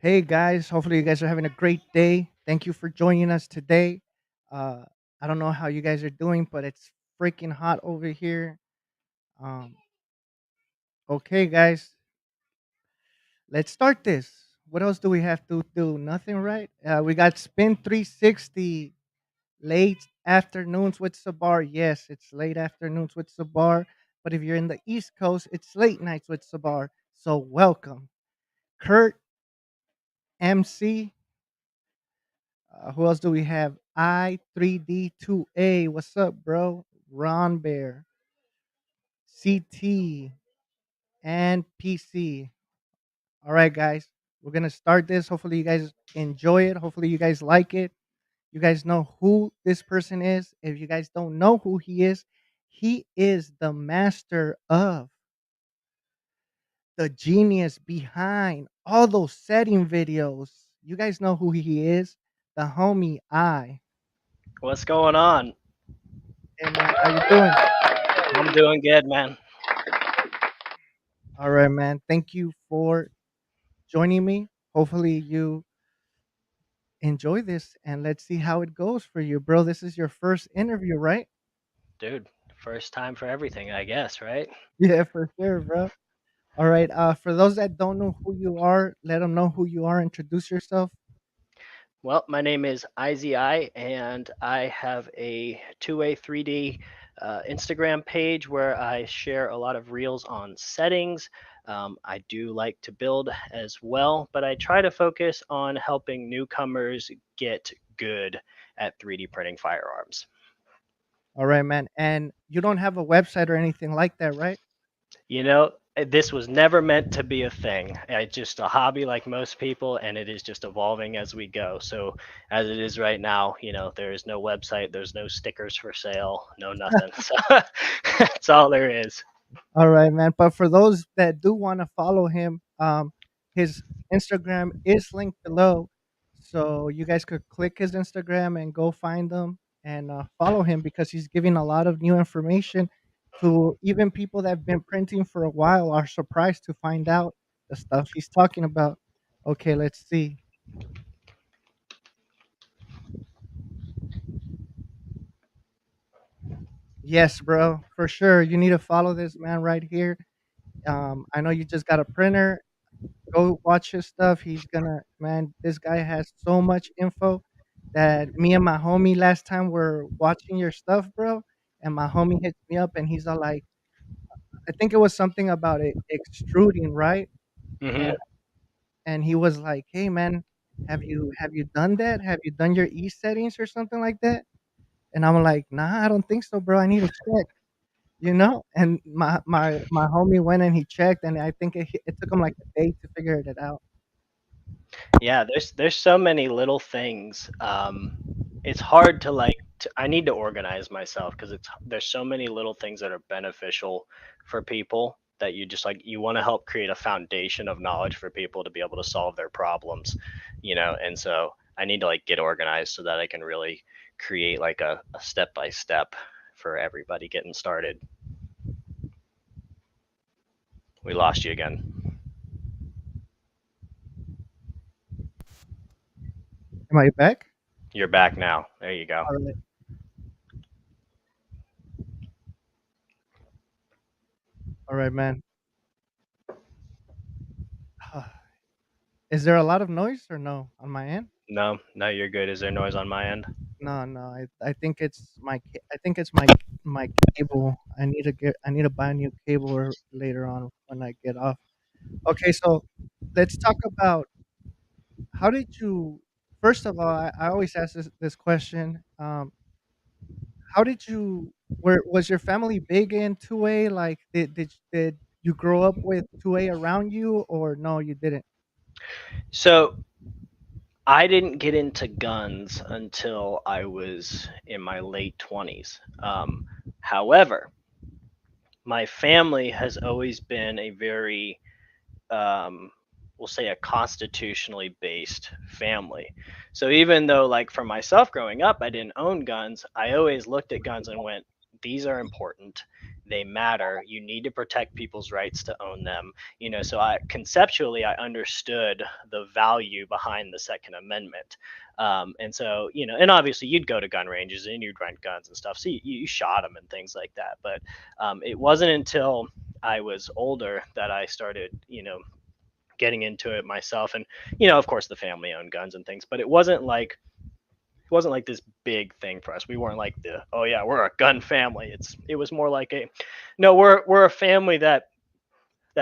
Hey guys, hopefully you guys are having a great day. Thank you for joining us today. Uh, I don't know how you guys are doing, but it's freaking hot over here. Um, okay, guys, let's start this. What else do we have to do? Nothing, right? We got Spin 360 late afternoons with Sabar. Yes, it's late afternoons with Sabar. But if you're in the East Coast, it's late nights with Sabar. So welcome. Kurt, MC, who else do we have? I3D2A. What's up, bro? Ron Bear, CT, and PC. All right, guys. We're going to start this. Hopefully, you guys enjoy it. Hopefully, you guys like it. You guys know who this person is. If you guys don't know who he is the master of the genius behind all those setting videos. You guys know who he is. The homie I. What's going on? Hey, man. How you doing? I'm doing good, man. All right, man. Thank you for joining me. Hopefully, you enjoy this and let's see how it goes for you, bro. This is your first interview, right? Dude, first time for everything, I guess, right? Yeah, for sure, bro. All right. For those that don't know who you are, let them know who you are. Introduce yourself. Well, my name is IZI, and I have a 2A 3D Instagram page where I share a lot of reels on settings. I do like to build as well, but I try to focus on helping newcomers get good at 3D printing firearms. All right, man. And you don't have a website or anything like that, right? This was never meant to be a thing. It's just a hobby like most people, and it is just evolving as we go. So, as it is right now, there is no website, there's no stickers for sale, no nothing. So, that's all there is. All right, man. But for those that do want to follow him, his Instagram is linked below, so you guys could click his Instagram and go find him and follow him because he's giving a lot of new information to even people that have been printing for a while are surprised to find out the stuff he's talking about. Okay, let's see. Yes, bro, for sure. You need to follow this man right here. I know you just got a printer. Go watch his stuff. He's gonna man, this guy has so much info that me and my homie last time were watching your stuff, bro. And my homie hits me up and he's all like, I think it was something about it extruding, right? And Hmm. and he was like, hey man, have you done that? Have you done your E settings or something like that? And I'm like, nah, I don't think so, bro. I need to check. And my homie went and he checked, and I think it took him like a day to figure it out. Yeah, there's so many little things. It's hard to I need to organize myself because there's so many little things that are beneficial for people that you want to help create a foundation of knowledge for people to be able to solve their problems, and so I need to get organized so that I can really create a step by step for everybody getting started. We lost you again. Am I back? You're back now. There you go. All right. All right, man. Is there a lot of noise or no on my end? No, no, you're good. Is there noise on my end? No, no. I think it's I think it's my cable. I need to buy a new cable later on when I get off. Okay, so let's talk about how did you. First of all, I always ask this question. How did you? Where was your family big in 2A? Like, did you grow up with 2A around you, or no, you didn't? So I didn't get into guns until I was in my late 20s. However, my family has always been a very, um, we'll say, a constitutionally based family. So even though, for myself growing up, I didn't own guns, I always looked at guns and went, these are important. they matter. You need to protect people's rights to own them. So I conceptually I understood the value behind the Second Amendment. And so, and obviously you'd go to gun ranges and you'd rent guns and stuff. So you shot them and things like that. But it wasn't until I was older that I started, getting into it myself. And, of course the family owned guns and things, but it wasn't like this big thing for us. We weren't like the, oh yeah, we're a gun family. It was more like a, no, we're a family that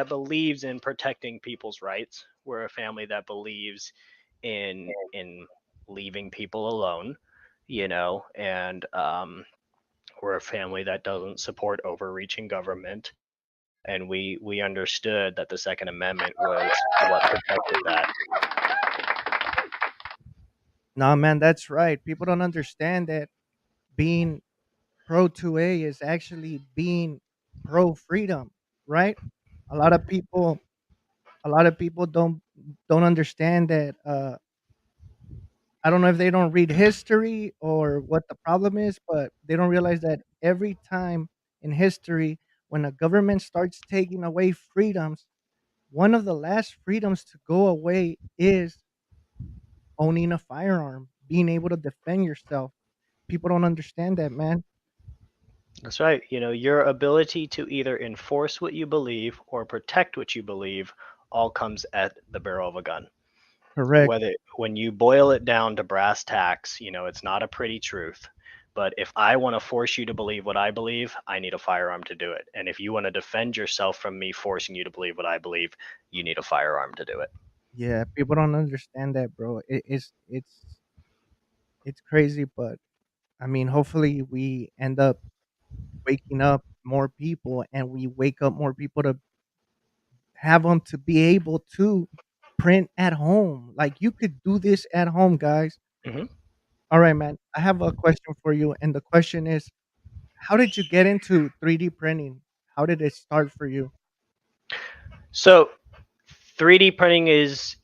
believes in protecting people's rights. We're a family that believes in leaving people alone, and we're a family that doesn't support overreaching government. And we understood that the Second Amendment was what protected that. No, man, that's right. People don't understand that being pro 2A is actually being pro freedom, right? A lot of people, a lot of people don't understand that. I don't know if they don't read history or what the problem is, but they don't realize that every time in history, when a government starts taking away freedoms, one of the last freedoms to go away is owning a firearm, being able to defend yourself. People don't understand that, man. That's right. Your ability to either enforce what you believe or protect what you believe all comes at the barrel of a gun. Correct. Whether when you boil it down to brass tacks, it's not a pretty truth. But if I want to force you to believe what I believe, I need a firearm to do it. And if you want to defend yourself from me forcing you to believe what I believe, you need a firearm to do it. Yeah, people don't understand that, bro. It's crazy, but I mean, hopefully we end up waking up more people, and we wake up more people to have them to be able to print at home. Like you could do this at home, guys. hmm All right, man. I have a question for you, and the question is, how did you get into 3D printing? How did it start for you? So 3D printing is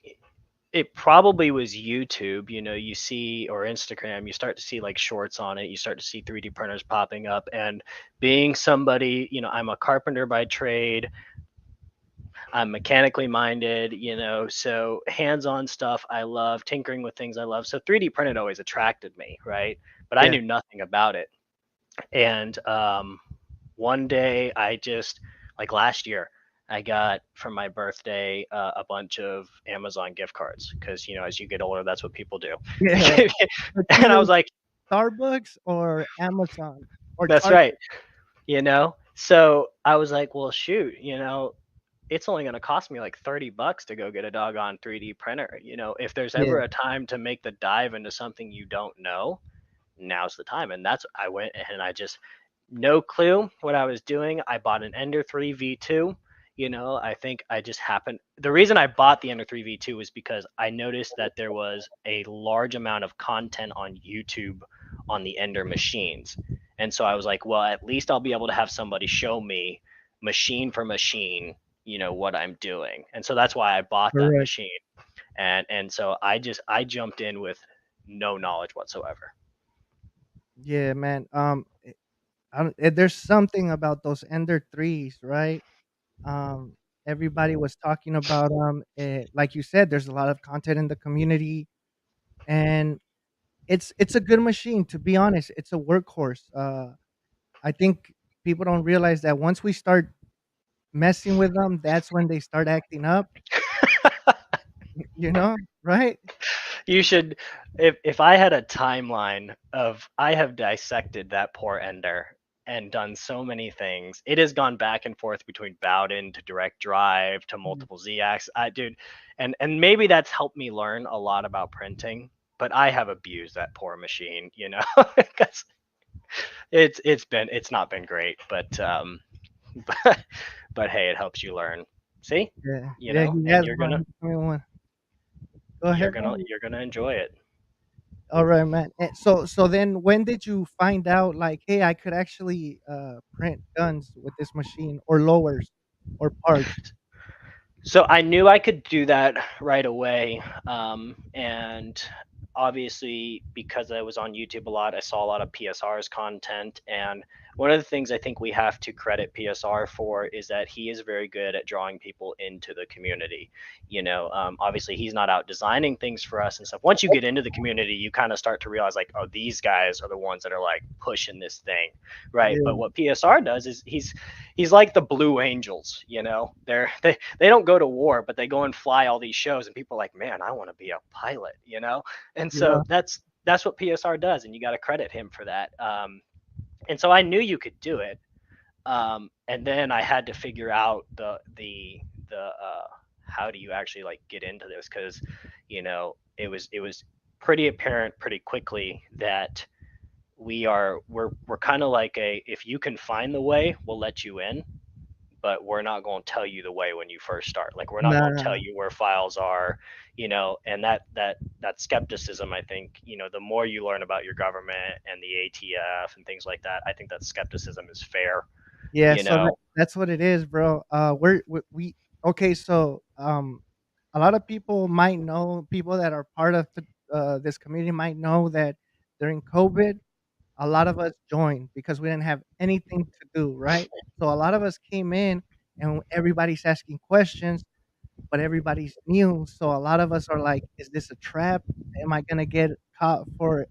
it probably was YouTube. You see, or Instagram, you start to see like shorts on it. You start to see 3D printers popping up. And being somebody, I'm a carpenter by trade. I'm mechanically minded, so hands on stuff I love, tinkering with things I love. So 3D printed always attracted me, right? But I Yeah. knew nothing about it. And one day I just, like last year, I got for my birthday a bunch of Amazon gift cards because, as you get older, that's what people do. Yeah. It's And I either was like, Starbucks or Amazon or that's Target. right. So I was like, well, shoot, it's only going to cost me like $30 to go get a doggone 3D printer. If there's Yeah. ever a time to make the dive into something you don't know, now's the time. And that's, I went and I just, no clue what I was doing. I bought an Ender 3 V2. I think I just happened. The reason I bought the Ender 3 V2 was because I noticed that there was a large amount of content on YouTube on the Ender machines. And so I was like, well, at least I'll be able to have somebody show me machine for machine, what I'm doing. And so that's why I bought that Correct. machine. And so I jumped in with no knowledge whatsoever. Yeah, man. There's something about those Ender threes, right? Um, Everybody was talking about them. Like you said, there's a lot of content in the community, and it's a good machine. To be honest, it's a workhorse. I think people don't realize that once we start messing with them, that's when they start acting up. Right? You should, if I had a timeline of, I have dissected that poor Ender and done so many things. It has gone back and forth between Bowden to direct drive to Mhm. multiple Z-axis. I dude, and maybe that's helped me learn a lot about printing. But I have abused that poor machine, because it's not been great. But but hey, it helps you learn. See, Yeah, yeah, he and has one. He told me one. Go you're ahead, gonna man. you're gonna enjoy it. All right, man. So then when did you find out like, hey, I could actually print guns with this machine or lowers or parts? So I knew I could do that right away. And obviously, because I was on YouTube a lot, I saw a lot of PSR's content. And one of the things I think we have to credit PSR for is that he is very good at drawing people into the community. Obviously he's not out designing things for us and stuff. Once you get into the community, you kind of start to realize like, oh, these guys are the ones that are like pushing this thing, right? But Yeah, what PSR does is he's like the Blue Angels. They don't go to war, but they go and fly all these shows, and people are like, man, I want to be a pilot. And yeah, so that's what PSR does, and you got to credit him for that. And so I knew you could do it, and then I had to figure out the how do you actually like get into this, because it was pretty apparent pretty quickly that we're kind of like a, if you can find the way, we'll let you in, but we're not going to tell you the way when you first start. Like, we're not going to tell nah, you where files are, and that skepticism, I think, the more you learn about your government and the ATF and things like that, I think that skepticism is fair, yeah. you So know. that's what it is, bro. We okay. So a lot of people might know, people that are part of this community might know that during COVID, a lot of us joined because we didn't have anything to do, right? So a lot of us came in and everybody's asking questions, but everybody's new. So a lot of us are like, is this a trap? Am I gonna get caught for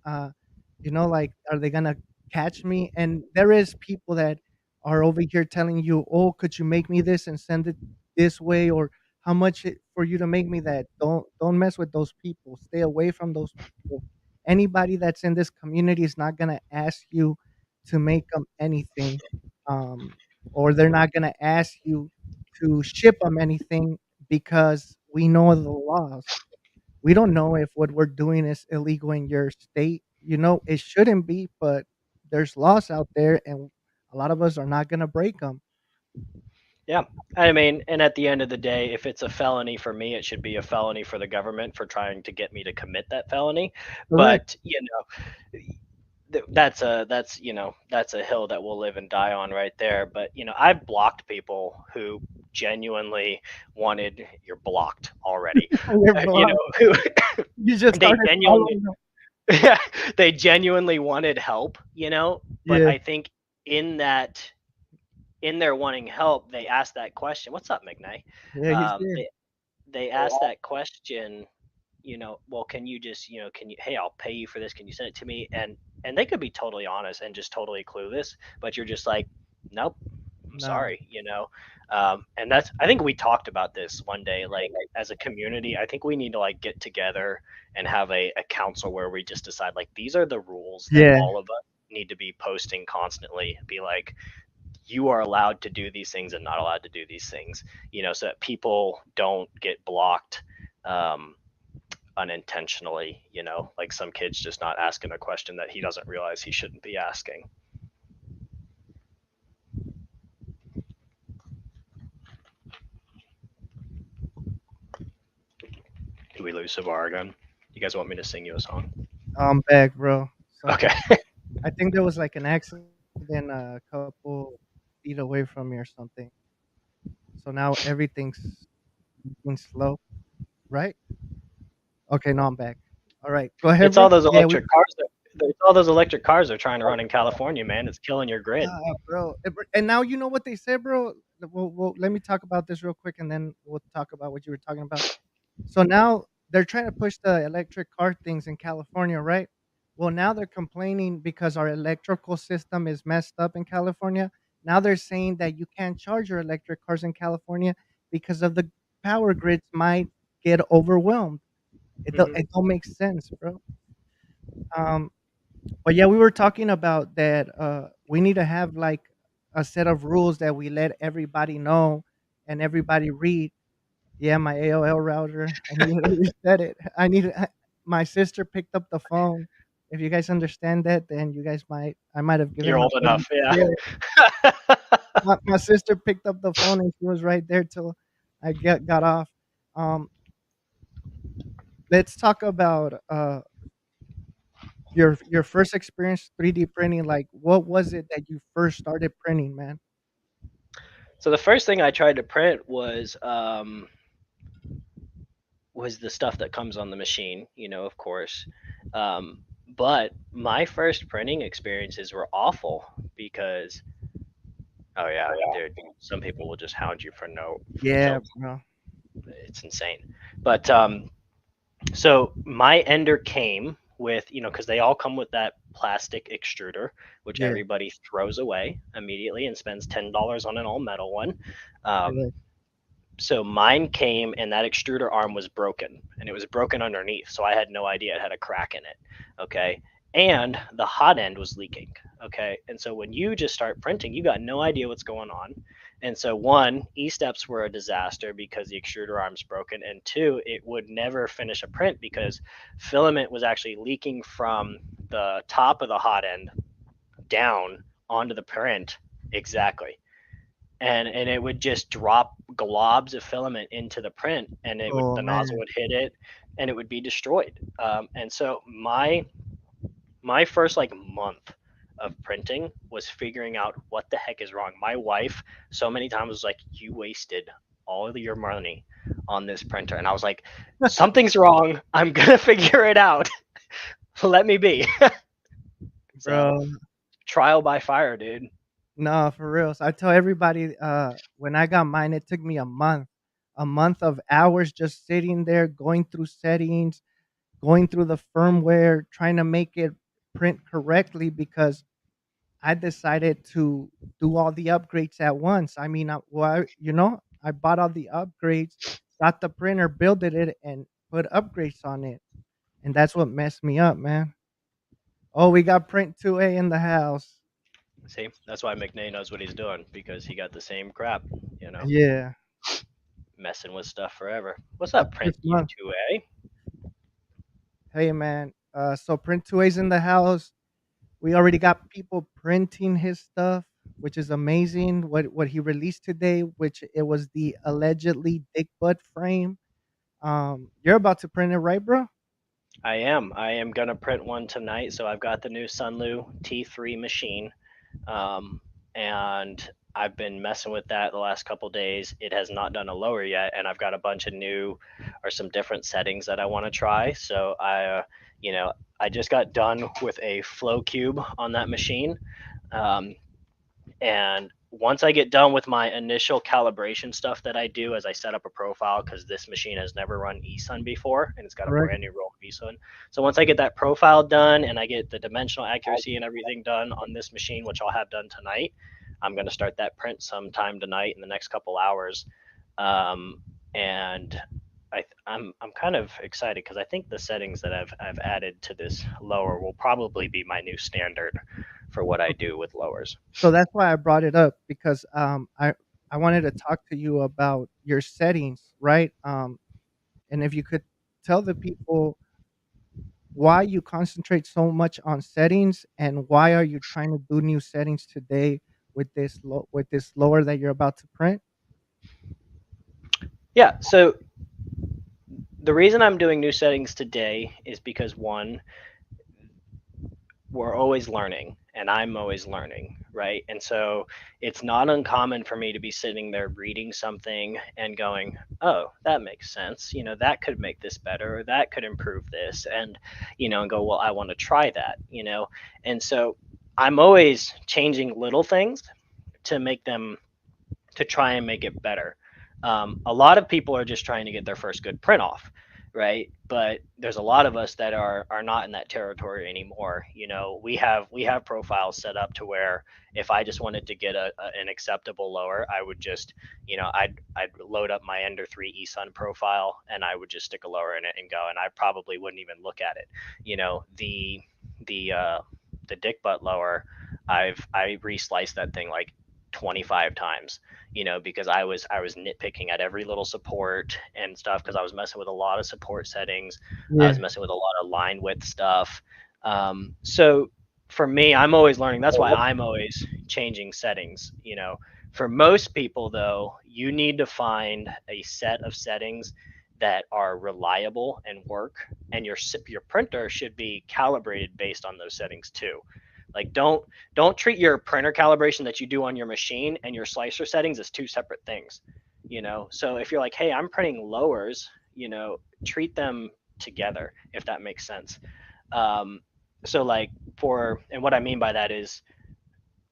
like, are they gonna catch me? And there is people that are over here telling you, oh, could you make me this and send it this way, or how much for you to make me that? Don't mess with those people. Stay away from those people. Anybody that's in this community is not gonna ask you to make them anything, um, or they're not gonna ask you to ship them anything because we know the laws. We don't know if what we're doing is illegal in your state. It shouldn't be, but there's laws out there, and a lot of us are not gonna break them. Yeah. I mean, and at the end of the day, if it's a felony for me, it should be a felony for the government for trying to get me to commit that felony. Correct. But that's a hill that we'll live and die on right there. But I've blocked people who genuinely wanted, you're blocked already. You're blocked. Who You just they started genuinely following them. they genuinely wanted help. But Yeah, I think in that in their wanting help, they asked that question. What's up, McKnight? yeah, he's Um, here. they they asked that question, well, can you just, hey, I'll pay you for this. Can you send it to me? And they could be totally honest and just totally clueless, but you're just like, nope, I'm Nah, sorry. And that's, I think we talked about this one day, like as a community, I think we need to like get together and have a council where we just decide like these are the rules that yeah, all of us need to be posting constantly. Be like, you are allowed to do these things and not allowed to do these things, so that people don't get blocked um, unintentionally, like some kid's just not asking a question that he doesn't realize he shouldn't be asking. Do we lose Savar again? You guys want me to sing you a song? I'm back, bro. Okay. Something. I think there was like an accident a couple feet away from me or something. So now everything's slow, right? Okay, no, I'm back. All right, go ahead, It's bro. all those Yeah, we electric cars it's all those electric cars they're trying to run in California, man. It's killing your grid. bro. And now you know what they said, bro. Let me talk about this real quick, and then we'll talk about what you were talking about. So now they're trying to push the electric car things in California, right? Well, now they're complaining because our electrical system is messed up in California. Now they're saying that you can't charge your electric cars in California because of the power grids might get overwhelmed. Hmm. It don't make sense, bro. Um, but yeah, we were talking about that. We need to have like a set of rules that we let everybody know and everybody read. Yeah, my AOL router. I need to reset it. My sister picked up the phone. If you guys understand that, then I might have given You're my old phone. enough, yeah. Yeah, my sister picked up the phone and she was right there till I got off. Um, let's talk about your first experience 3D printing. Like, what was it that you first started printing, man? So the first thing I tried to print was the stuff that comes on the machine, of course. But my first printing experiences were awful because, oh yeah, dude, some people will just hound you for no Yeah, till bro. it's insane. But so my ender came with, because they all come with that plastic extruder, which Yeah, everybody throws away immediately and spends $10 on an all metal one. Um, correct. so mine came and that extruder arm was broken and it was broken underneath. So I had no idea it had a crack in it. Okay. And the hot end was leaking. Okay. And so when you just start printing, you got no idea what's going on. And so, one, E steps were a disaster because the extruder arm's broken. And two, it would never finish a print because filament was actually leaking from the top of the hot end down onto the print. Exactly. And it would just drop globs of filament into the print, and Oh the nozzle man, would hit it, and it would be destroyed. And so my first like month of printing was figuring out what the heck is wrong. My wife so many times was like, "You wasted all of your money on this printer," and I was like, "Something's wrong. I'm gonna figure it out. Let me be." So bro. trial by fire, dude. No, for real. So I tell everybody, when I got mine, it took me a month of hours just sitting there, going through settings, going through the firmware, trying to make it print correctly because I decided to do all the upgrades at once. I mean, I bought all the upgrades, got the printer, built it, and put upgrades on it. And that's what messed me up, man. Oh, we got print 2A in the house. See, that's why McNay knows what he's doing because he got the same crap, you know, Yeah, messing with stuff forever. What's up up, Print this month. U2A? Hey, man. So print 2A's in the house. We already got people printing his stuff, which is amazing. What he released today, which it was the allegedly dick butt frame. You're about to print it, right, bro? I am. I am gonna print one tonight. So I've got the new Sunlu T3 machine, um, and I've been messing with that the last couple days. It has not done a lower yet, and I've got a bunch of new or some different settings that I want to try. So you know, I just got done with a flow cube on that machine. Um, And once I get done with my initial calibration stuff that I do as I set up a profile, because this machine has never run eSun before and it's got a Correct. brand new roll of eSun. So once I get that profile done and I get the dimensional accuracy and everything done on this machine, which I'll have done tonight, I'm going to start that print sometime tonight in the next couple hours. And I'm kind of excited because I think the settings that I've added to this lower will probably be my new standard for what I do with lowers. So that's why I brought it up because I wanted to talk to you about your settings, right? And if you could tell the people why you concentrate so much on settings and why are you trying to do new settings today with with this lower that you're about to print? Yeah, so the reason I'm doing new settings today is because one, we're always learning and I'm always learning, right? And so it's not uncommon for me to be sitting there reading something and going, oh, that makes sense. That could make this better or that could improve this. And go, well, I want to try that. And so I'm always changing little things to make them to try and make it better. A lot of people are just trying to get their first good print off, right? But there's a lot of us that are not in that territory anymore. We have profiles set up to where if I just wanted to get an acceptable lower, I would just, I'd load up my Ender 3 eSun profile and I would just stick a lower in it and go, and I probably wouldn't even look at it. The the dick butt lower, I resliced that thing like 25 times, because I was nitpicking at every little support and stuff because I was messing with a lot of support settings. I was Yeah. messing with a lot of line width stuff. So for me, I'm always learning. That's why I'm always changing settings. For most people though, you need to find a set of settings that are reliable and work, and your printer should be calibrated based on those settings too. Like don't treat your printer calibration that you do on your machine and your slicer settings as two separate things. So if you're like, hey, I'm printing lowers, treat them together, if that makes sense. um, So like for and what I mean by that is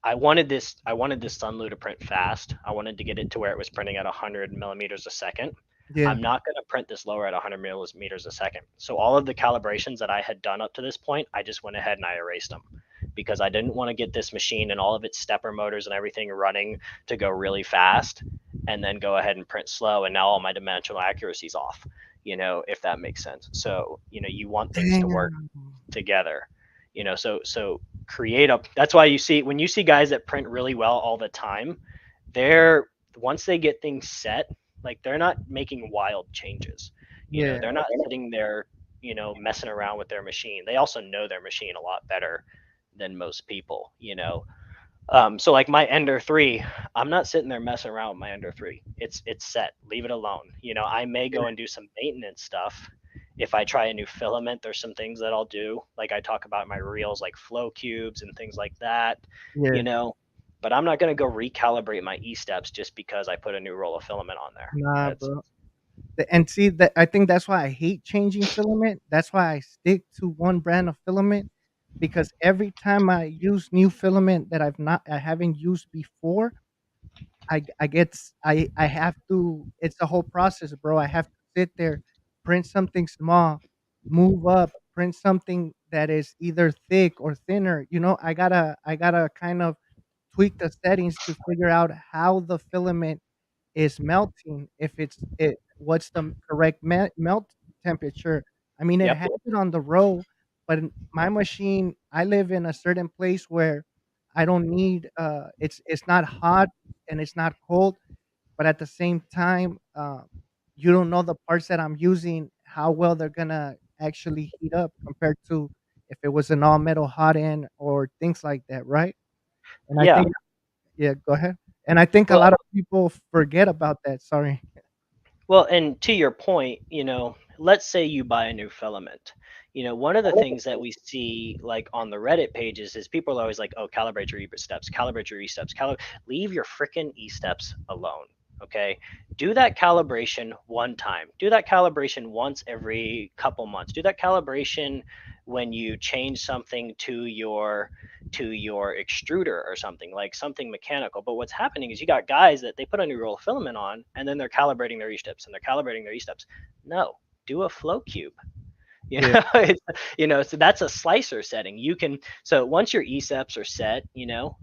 I wanted this Sunlu to print fast. I wanted to get it to where it was printing at 100 millimeters a second. Yeah. I'm not going to print this lower at 100 millimeters a second. So all of the calibrations that I had done up to this point, I just went ahead and I erased them because I didn't want to get this machine and all of its stepper motors and everything running to go really fast and then go ahead and print slow and now all my dimensional accuracy is off, if that makes sense. So, you want things to work Damn. together. So create a that's why you see when you see guys that print really well all the time, they're once they get things set, like they're not making wild changes. Yeah. They're not sitting there, messing around with their machine. They also know their machine a lot better than most people. So like my Ender 3, I'm not sitting there messing around with my Ender 3. It's set. Leave it alone. I may go and do some maintenance stuff. If I try a new filament, there's some things that I'll do. Like I talk about my reels, like flow cubes and things like that, you Yeah. know. But I'm not gonna go recalibrate my E steps just because I put a new roll of filament on there. Nah, That's bro. And see that I think that's why I hate changing filament. That's why I stick to one brand of filament because every time I use new filament that I haven't used before, I have to. It's the whole process, bro. I have to sit there, print something small, move up, print something that is either thick or thinner. I gotta kind of tweak the settings to figure out how the filament is melting, if what's the correct melt temperature. I mean, it yep, has it on the row, but in my machine, I live in a certain place where I don't need, it's not hot and it's not cold, but at the same time, you don't know the parts that I'm using, how well they're gonna actually heat up compared to if it was an all metal hot end or things like that, right? And I yeah. think yeah, go ahead. And I think a Well, lot of people forget about that, sorry. Well, and to your point, let's say you buy a new filament. One of the things that we see like on the Reddit pages is people are always like, "Oh, calibrate your E steps, calibrate your E steps, leave your freaking E steps alone." Okay, do that calibration one time. Do that calibration once every couple months. Do that calibration when you change something to your extruder or something like something mechanical. But what's happening is you got guys that they put a new roll of filament on and then they're calibrating their E-steps and they're calibrating their E-steps. No, do a flow cube. You Yeah, know, so that's a slicer setting. So once your E-steps are set,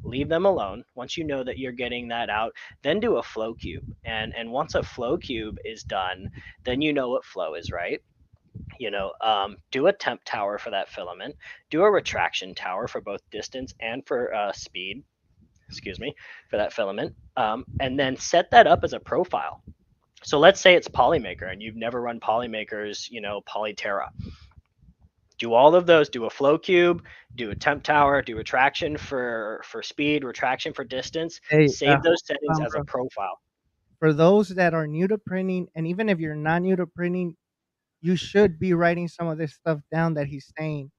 leave them alone. Once you know that you're getting that out, then do a flow cube. And once a flow cube is done, then you know what flow is, right? Do a temp tower for that filament, do a retraction tower for both distance and for speed, excuse me, for that filament, and then set that up as a profile. So let's say it's Polymaker and you've never run Polymaker's, Polyterra. Do all of those, do a flow cube, do a temp tower, do retraction for speed, retraction for distance, hey, save those hold settings on, as a bro. profile. For those that are new to printing, and even if you're not new to printing, you should be writing some of this stuff down that he's saying.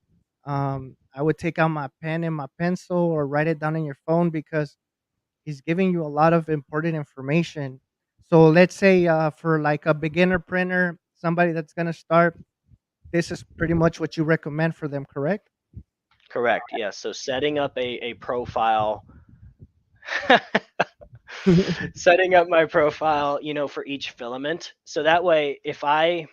I would take out my pen and my pencil or write it down in your phone because he's giving you a lot of important information. So let's say, for like a beginner printer, somebody that's gonna start, this is pretty much what you recommend for them, correct? Correct. Yes. So setting up a profile setting up my profile, for each filament. So that way, if I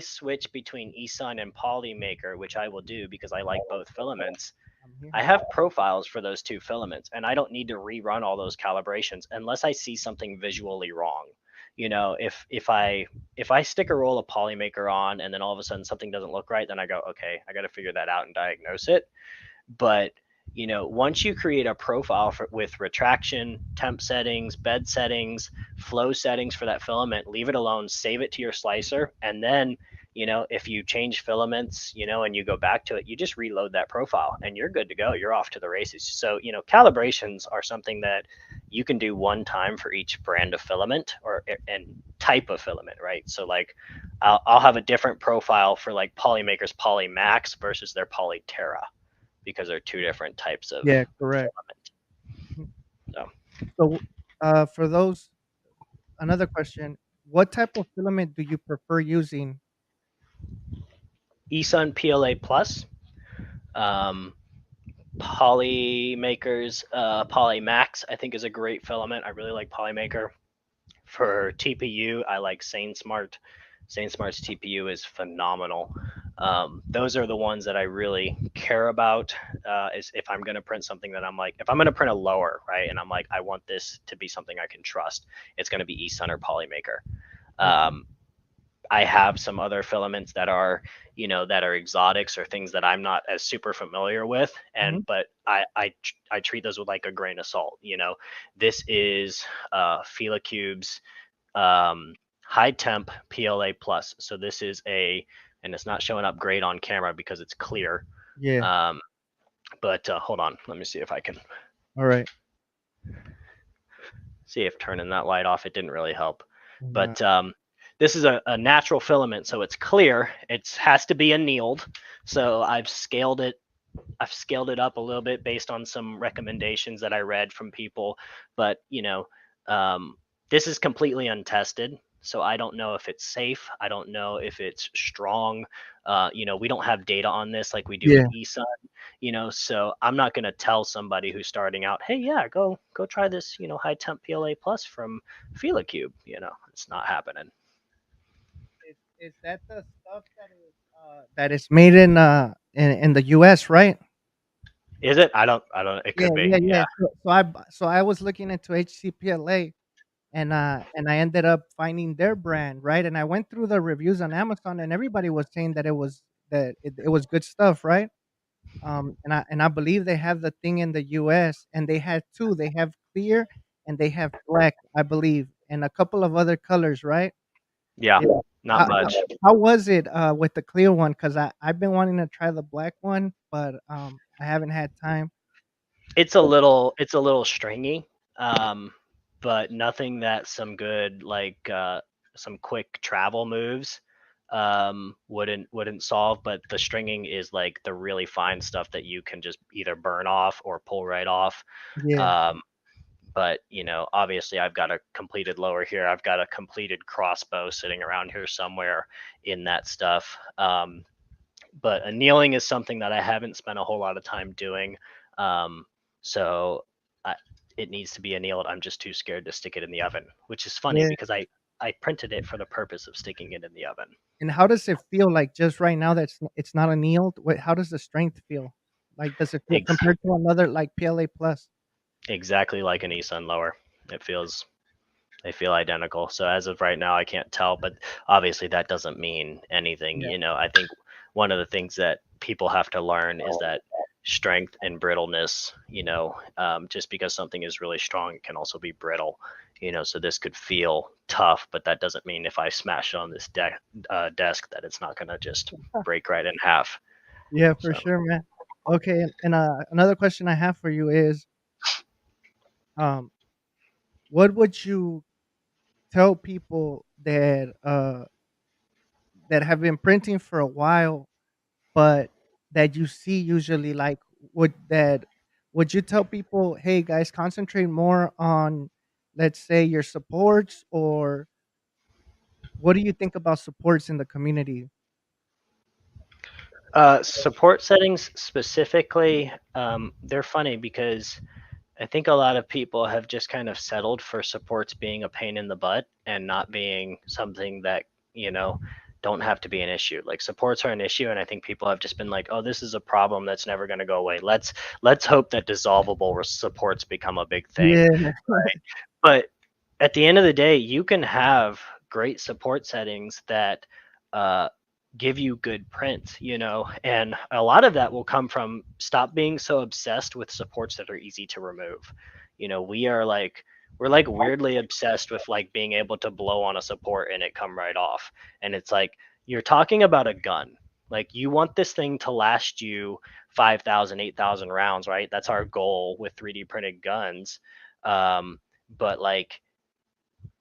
switch between eSun and Polymaker, which I will do because I like both filaments, I'm here. I have profiles for those two filaments, and I don't need to rerun all those calibrations unless I see something visually wrong. If I stick a roll of Polymaker on and then all of a sudden something doesn't look right, then I go, okay, I got to figure that out and diagnose it. But once you create a profile with retraction, temp settings, bed settings, flow settings for that filament, leave it alone, save it to your slicer, and then if you change filaments, and you go back to it, you just reload that profile and you're good to go. You're off to the races. So calibrations are something that you can do one time for each brand of filament or and type of filament, right? So like I'll have a different profile for like Polymaker's Polymax versus their Polyterra because they're two different types of Yeah, correct. filament. Mhm. So So, for those, another question: what type of filament do you prefer using? eSun PLA Plus. Um, Polymakers, Polymax, I think is a great filament. I really like Polymaker. For TPU, I like SaneSmart. SaneSmart's TPU is phenomenal. Those are the ones that I really care about. Is if I'm going to print something that I'm like, if I'm going to print a lower, right, and I'm like, I want this to be something I can trust, it's going to be eSun or Polymaker. Okay. Um, I have some other filaments that are, that are exotics or things that I'm not as super familiar with, Hmm. and but I treat those with like a grain of salt. This is Fila Cubes high temp PLA plus. So this is and it's not showing up great on camera because it's clear. Yeah. Um, but hold on, let me see if I can All right. see if turning that light off. It didn't really help. Nah. But this is a natural filament, so it's clear. It has to be annealed. So I've scaled it up a little bit based on some recommendations that I read from people, but um, this is completely untested. So I don't know if it's safe. I don't know if it's strong. We don't have data on this like we do with Yeah. eSun. So I'm not going to tell somebody who's starting out, hey, yeah, go try this, high temp PLA plus from FeliCube. It's not happening. Is that the stuff that is made in the U.S., right? Is it? I don't. It Yeah, could be. yeah, Yeah. yeah. So I was looking into HCPLA, and I ended up finding their brand, right? And I went through the reviews on Amazon, and everybody was saying that it was good stuff, right? And I believe they have the thing in the US, and they had two. They have clear and they have black, I believe, and a couple of other colors, right? Yeah. Yeah. Not How how, much. how was it with the clear one? Because I've been wanting to try the black one, but I haven't had time. It's a little stringy, um, but nothing that some good like some quick travel moves wouldn't solve. But the stringing is like the really fine stuff that you can just either burn off or pull right off. Yeah, Um, but obviously I've got a completed lower here. I've got a completed crossbow sitting around here somewhere in that stuff. But annealing is something that I haven't spent a whole lot of time doing. Um, so I, it needs to be annealed. I'm just too scared to stick it in the oven, which is funny yeah. because I printed it for the purpose of sticking it in the oven. And how does it feel like just right now that it's not annealed? How does the strength feel? Like, does it feel Ex- compared to another like PLA plus? exactly like an eSun lower. It feels They feel identical. So as of right now, I can't tell, but obviously that doesn't mean anything. Yeah, I think one of the things that people have to learn is that strength and brittleness. Just because something is really strong, it can also be brittle. So this could feel tough, but that doesn't mean if I smash it on this desk that it's not going to just break right in half. yeah, for So sure, man. Okay, and another question I have for you is, um, what would you tell people that have been printing for a while, but that you see usually like would you tell people, hey guys, concentrate more on, let's say, your supports, or what do you think about supports in the community? support settings specifically, they're funny because I think a lot of people have just kind of settled for supports being a pain in the butt and not being something that, you know, don't have to be an issue. Like supports are an issue, and I think people have just been like, "Oh, this is a problem that's never going to go away. Let's hope that dissolvable supports become a big thing." Yeah, But at the end of the day, you can have great support settings that uh, give you good print, and a lot of that will come from stop being so obsessed with supports that are easy to remove. We're like weirdly obsessed with like being able to blow on a support and it come right off. And it's like you're talking about a gun. Like you want this thing to last you 5,000, 8,000 rounds, right? That's our goal with 3D printed guns. But like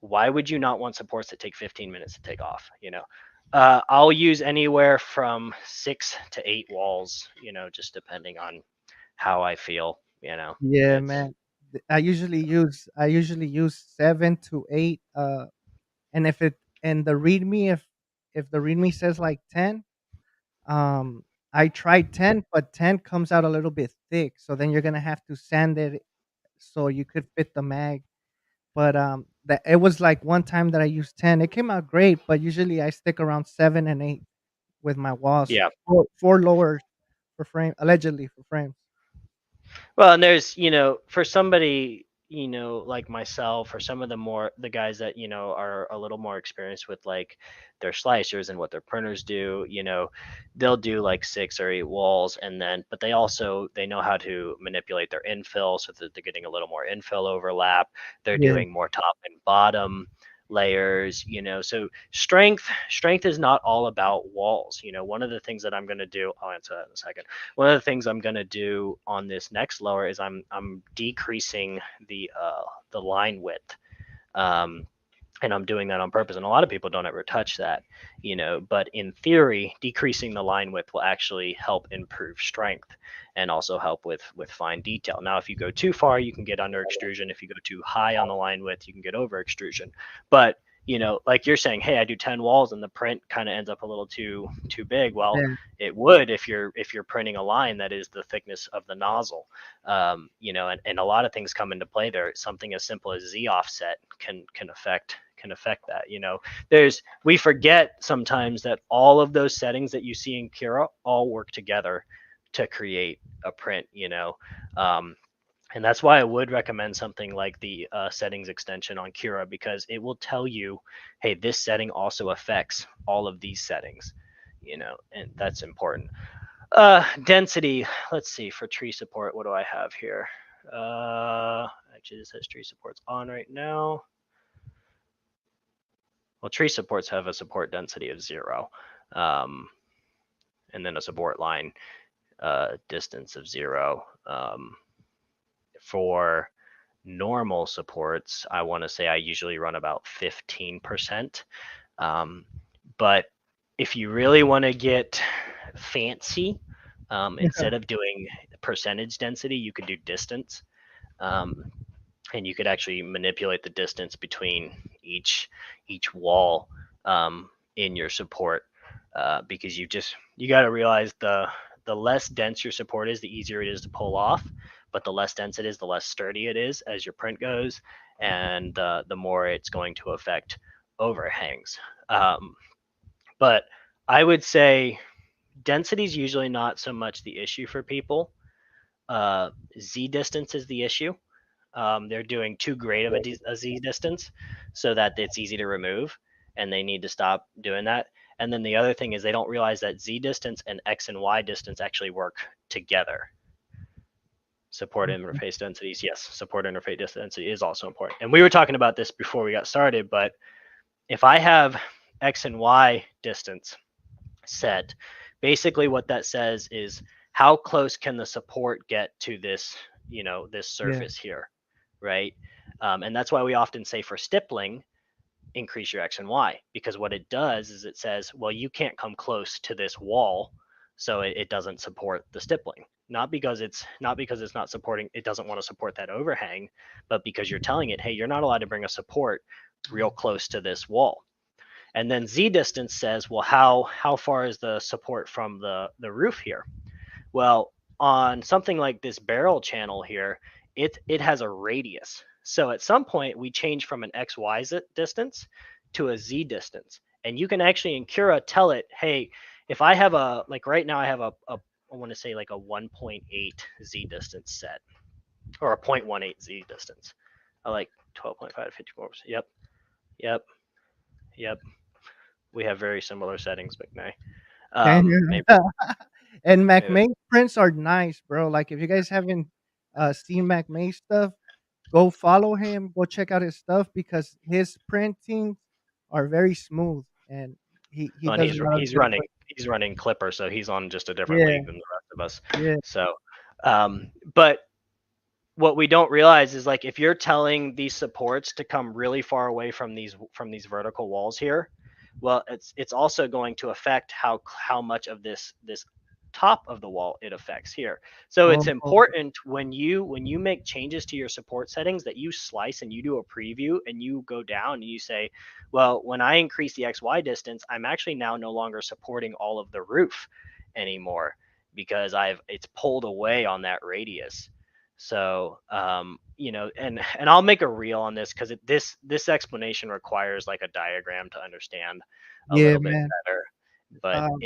why would you not want supports that take 15 minutes to take off? I'll use anywhere from 6 to 8 walls, just depending on how I feel. yeah, It's man. I usually use 7 to 8, and if it and the readme if the readme says like 10, um I tried 10, but 10 comes out a little bit thick. So then you're gonna have to sand it so you could fit the mag. But that it was like one time that I used 10. It came out great, but usually I stick around 7 and 8 with my walls. Yeah. Four lower for frame, allegedly for frames. Well, and there's, for somebody, like myself or some of the guys that, are a little more experienced with like their slicers and what their printers do, they'll do like 6 or 8 walls and then, but they know how to manipulate their infill so that they're getting a little more infill overlap. They're Yeah, doing more top and bottom layers, so strength is not all about walls. One of the things that I'm going to do, I'll answer that in a second. One of the things I'm going to do on this next lower is I'm decreasing the line width. Um, and I'm doing that on purpose. And a lot of people don't ever touch that, But in theory, decreasing the line width will actually help improve strength and also help with fine detail. Now, if you go too far, you can get under extrusion. If you go too high on the line width, you can get over extrusion. But like you're saying, hey, I do 10 walls and the print kind of ends up a little too big. Well, yeah. it would if you're printing a line that is the thickness of the nozzle. And a lot of things come into play there. Something as simple as Z offset can affect that. We forget sometimes that all of those settings that you see in Cura all work together to create a print. Um, and that's why I would recommend something like the settings extension on Cura, because it will tell you, hey, this setting also affects all of these settings, and that's important. Density, let's see, for tree support, what do I have here? Actually, this says tree support's on right now. Well, tree supports have a support density of 0, um, and then a support line distance of 0. For normal supports, I want to say I usually run about 15%. Um, but if you really want to get fancy, instead of doing percentage density, you could do distance. Um, and you could actually manipulate the distance between each wall in your support, because you got to realize the less dense your support is, the easier it is to pull off, but the less dense it is, the less sturdy it is as your print goes, and the more it's going to affect overhangs. But I would say density is usually not so much the issue for people. Z distance is the issue. They're doing too great of a Z distance so that it's easy to remove, and they need to stop doing that. And then the other thing is they don't realize that Z distance and X and Y distance actually work together. Support interface densities, yes, support interface density is also important. And we were talking about this before we got started, but if I have X and Y distance set, basically what that says is how close can the support get to this Yeah. surface here, right? And that's why we often say for stippling, increase your X and Y, because what it does is it says, well, you can't come close to this wall, so it doesn't support the stippling. Not because it's not supporting, it doesn't want to support that overhang, but because you're telling it, hey, you're not allowed to bring a support real close to this wall. And then Z distance says, well, how far is the support from the roof here? Well, on something like this barrel channel here, it has a radius. So at some point we change from an XY distance to a Z distance. And you can actually in Cura tell it, hey, if I have like right now I have a I want to say like a 1.8 Z distance set, or a 0.18 Z distance. I like 12.5 to 54%. Yep. Yep. Yep. We have very similar settings, McNay. Maybe, And and maybe. MacMay prints are nice, bro. Like if you guys haven't seen MacMay stuff, go follow him. Go check out his stuff because his printings are very smooth, and he Well, and does a he's lot of he's good running work. he's running Clipper, so he's on just a different Yeah, league than the rest of us. yeah. So, but what we don't realize is like if you're telling these supports to come really far away from these vertical walls here, well, it's also going to affect how much of this top of the wall it affects here. So it's Oh, important when you make changes to your support settings that you slice and you do a preview and you go down and you say, well, when I increase the XY distance, I'm actually now no longer supporting all of the roof anymore. because I've it's pulled away on that radius. So and I'll make a reel on this because this explanation requires like a diagram to understand a Yeah, little bit man. better, but Um,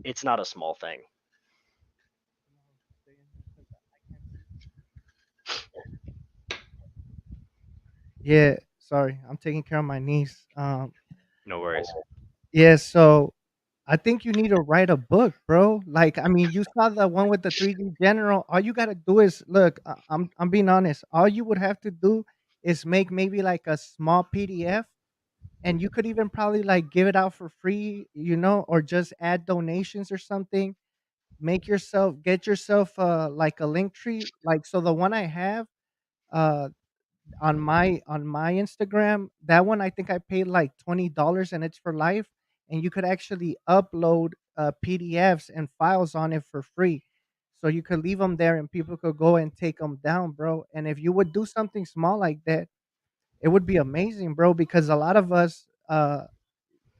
it's not a small thing. stay in here 'cause I can't see. Yeah, sorry, I'm taking care of my niece. No worries. Yeah, so I think you need to write a book, bro. Like, I mean, you saw the one with the 3D general. All you gotta do is look. I'm being honest. All you would have to do is make maybe like a small PDF, and you could even probably like give it out for free, or just add donations or something. Get yourself like a link tree, like so. The one I have, uh, on my Instagram. That one I think I paid like $20 and it's for life. And you could actually upload PDFs and files on it for free. So you could leave them there and people could go and take them down, bro. And if you would do something small like that, it would be amazing, bro. Because a lot of us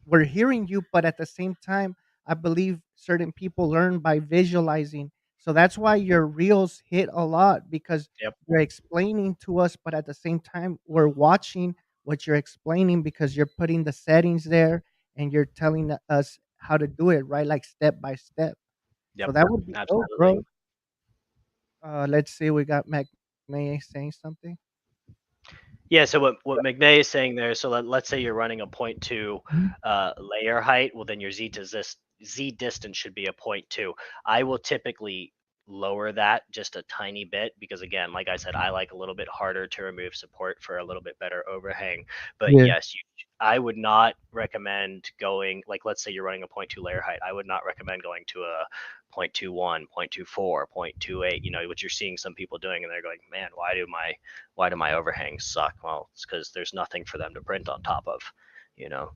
we're hearing you, but at the same time, I believe certain people learn by visualizing. So that's why your reels hit a lot because Yep. you're explaining to us, but at the same time, we're watching what you're explaining because you're putting the settings there and you're telling us how to do it, right? Like step by step. So Yep. that would be dope, Absolutely. bro. Let's see, we got Mac May saying something. Yeah, so what McNay is saying there, so let's say you're running a point 0.2 Mhm. layer height, well then your z distance should be a point 0.2. I will typically lower that just a tiny bit because again, like I said, I like a little bit harder to remove support for a little bit better overhang. But Yeah, yes, I would not recommend going like let's say you're running a point 0.2 layer height. I would not recommend going to a 0.21, 0.24, 0.28, what you're seeing some people doing and they're going, "Man, why do my overhangs suck?" Well, it's because there's nothing for them to print on top of, you know.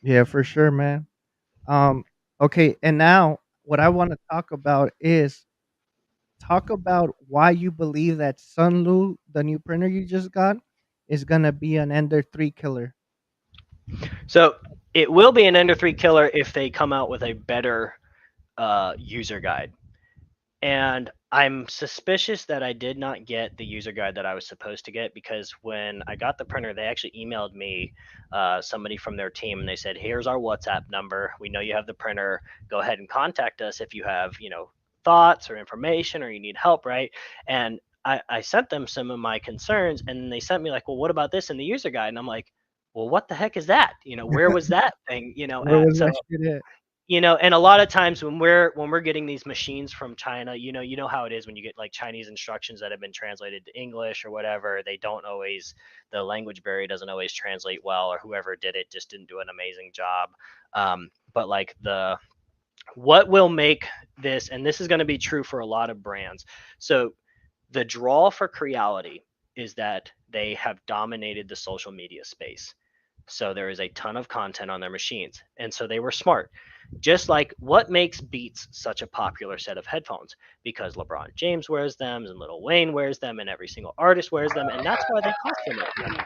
yeah, for sure, man. Um, okay, and now what I want to talk about is talk about why you believe that Sunlu, the new printer you just got, is gonna be an Ender 3 killer. So it will be an Ender 3 killer if they come out with a better user guide. And I'm suspicious that I did not get the user guide that I was supposed to get because when I got the printer, they actually emailed me somebody from their team and they said, "Here's our WhatsApp number. We know you have the printer. Go ahead and contact us if you have, thoughts or information or you need help, right?" And I sent them some of my concerns and they sent me like, "Well, what about this in the user guide?" And I'm like, "Well, what the heck is that? Where was that thing, Where at?" was So that shit at? and a lot of times when we're getting these machines from China, you know how it is when you get like Chinese instructions that have been translated to English or whatever, they don't always the language barrier doesn't always translate well, or whoever did it just didn't do an amazing job. But like the what will make this, and this is going to be true for a lot of brands. So the draw for Creality is that they have dominated the social media space. So there is a ton of content on their machines. And so they were smart. Just like what makes Beats such a popular set of headphones? Because LeBron James wears them, and Lil Wayne wears them, and every single artist wears them. And that's why they cost so much money.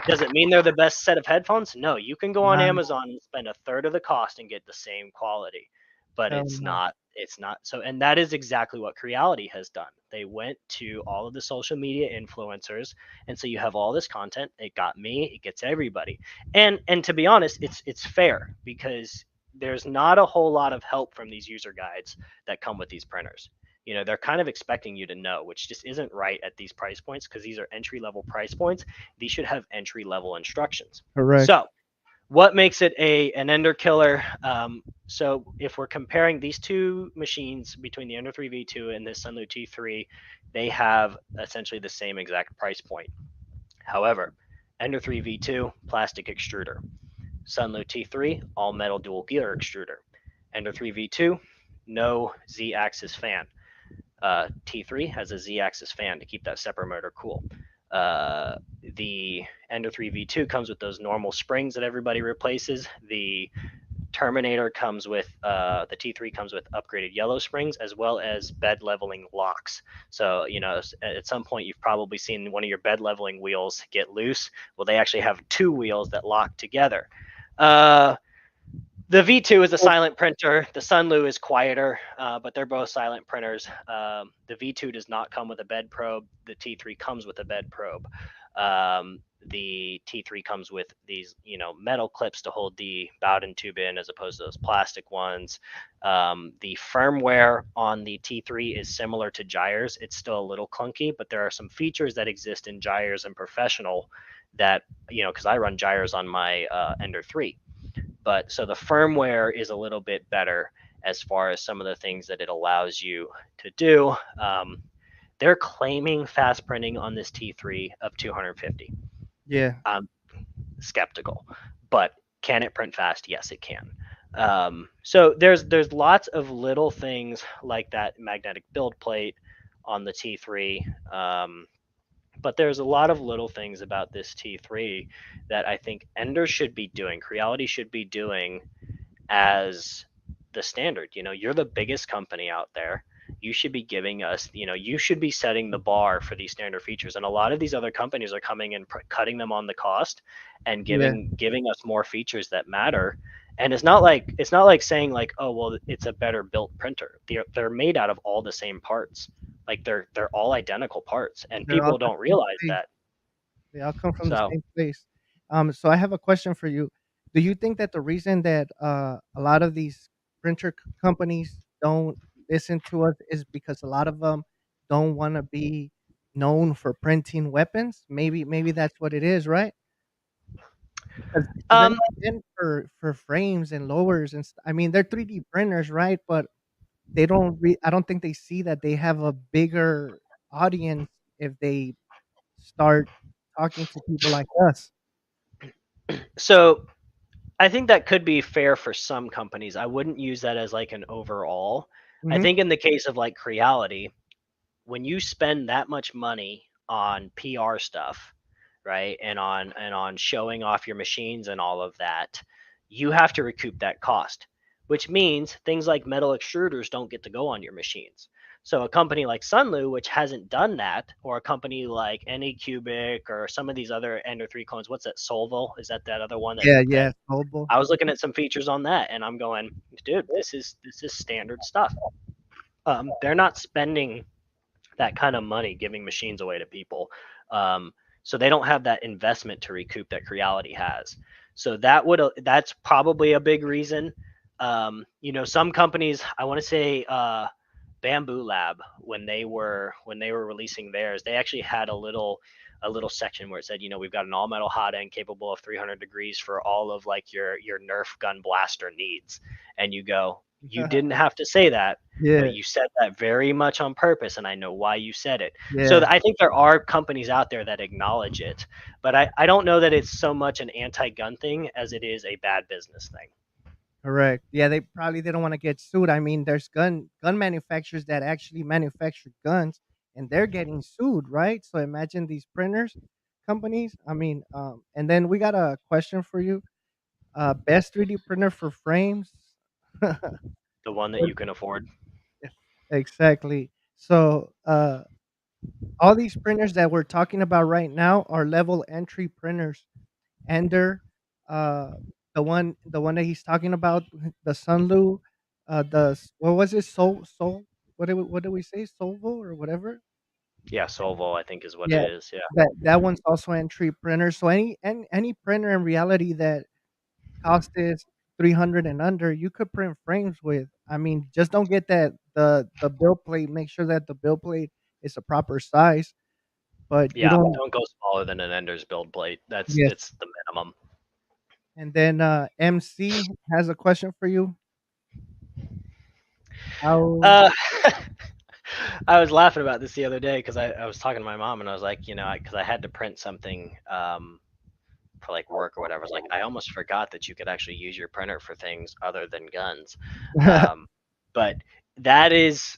Does it mean they're the best set of headphones? No, you can go on Nah, Amazon and spend a third of the cost and get the same quality. But hell it's no. not it's not so, and that is exactly what Creality has done. They went to all of the social media influencers, and so you have all this content. It got me, it gets everybody. And to be honest, it's fair because there's not a whole lot of help from these user guides that come with these printers. They're kind of expecting you to know, which just isn't right at these price points because these are entry level price points. These should have entry level instructions. Correct. So, what makes it an Ender killer? So, if we're comparing these two machines between the Ender 3 V2 and the Sunlu T3, they have essentially the same exact price point. However, Ender 3 V2 plastic extruder, Sunlu T3 all metal dual gear extruder, Ender 3 V2 no Z-axis fan. T3 has a Z-axis fan to keep that separator motor cool. The Ender 3 V2 comes with those normal springs that everybody replaces. The Terminator comes with the T3 comes with upgraded yellow springs as well as bed leveling locks. So at some point you've probably seen one of your bed leveling wheels get loose. Well, they actually have two wheels that lock together. Uh, The V2 is a Oh, silent printer. The Sunlu is quieter, but they're both silent printers. The V2 does not come with a bed probe. The T3 comes with a bed probe. The T3 comes with these, metal clips to hold the Bowden tube in, as opposed to those plastic ones. The firmware on the T3 is similar to Gyres. It's still a little clunky, but there are some features that exist in Gyres and Professional that, because I run Gyres on my Ender 3, but so the firmware is a little bit better as far as some of the things that it allows you to do. They're claiming fast printing on this T3 of 250. yeah, I'm skeptical, but can it print fast? Yes, it can. So there's lots of little things like that magnetic build plate on the T3. But there's a lot of little things about this T3 that I think Ender should be doing, Creality should be doing as the standard. You're the biggest company out there. You should be giving us, you should be setting the bar for these standard features. And a lot of these other companies are coming and cutting them on the cost and yeah. giving us more features that matter. And it's not like saying like, oh well, it's a better built printer. They're made out of all the same parts. Like they're all identical parts, and They're all people the don't same realize place. that. They all come from the So same place. So I have a question for you. Do you think that the reason that a lot of these companies don't listen to us is because a lot of them don't want to be known for printing weapons? Maybe that's what it is, right? Because they're um, not meant for frames and lowers I mean, they're 3D printers, right? But they don't. I don't think they see that they have a bigger audience if they start talking to people like us. so I think that could be fair for some companies. I wouldn't use that as like an overall. I Mhm. think in the case of like Creality, when you spend that much money on PR stuff, right? And on showing off your machines and all of that, you have to recoup that cost, which means things like metal extruders don't get to go on your machines. So a company like Sunlu, which hasn't done that, or a company like Anycubic or some of these other Ender 3 clones, what's that, Solvo? Is that other one that Yeah, that yeah, mobile. I was looking at some features on that, and I'm going, dude, this is standard stuff. They're not spending that kind of money giving machines away to people, um, so they don't have that investment to recoup that Creality has. So that's probably a big reason. Some companies, I want to say, Bamboo Lab, when they were releasing theirs, they actually had a little section where it said, we've got an all metal hot end capable of 300 degrees for all of like your Nerf gun blaster needs. And you go, you didn't have to say that, but Yeah, you said that very much on purpose, and I know why you said it. So yeah, I think there are companies out there that acknowledge it, but I don't know that it's so much an anti-gun thing as it is a bad business thing. correct. Yeah, they don't wanna get sued. I mean, there's gun manufacturers that actually manufacture guns, and they're getting sued, right? So imagine these printers companies. I mean, and then we got a question for you. Best 3D printer for frames? The one that What you can afford. Yeah, exactly. So, all these printers that we're talking about right now are level entry printers. Ender, uh, the one that he's talking about, the Sunlu, what was it? What did we say? Solvo or whatever? Yeah, Solvo, I think is what Yeah, it is. Yeah. that one's also entry printer. So any printer in reality that cost is 300 and under, you could print frames with. I mean, just don't get that the build plate. Make sure that the build plate is a proper size, but you Yeah, don't. don't go smaller than an Ender's build plate. That's Yes. it's the minimum. And then MC has a question for you. How Uh, I was laughing about this the other day because I was talking to my mom, and I was like, because I had to print something for like work or whatever. I was like, I almost forgot that you could actually use your printer for things other than guns. Um, but that is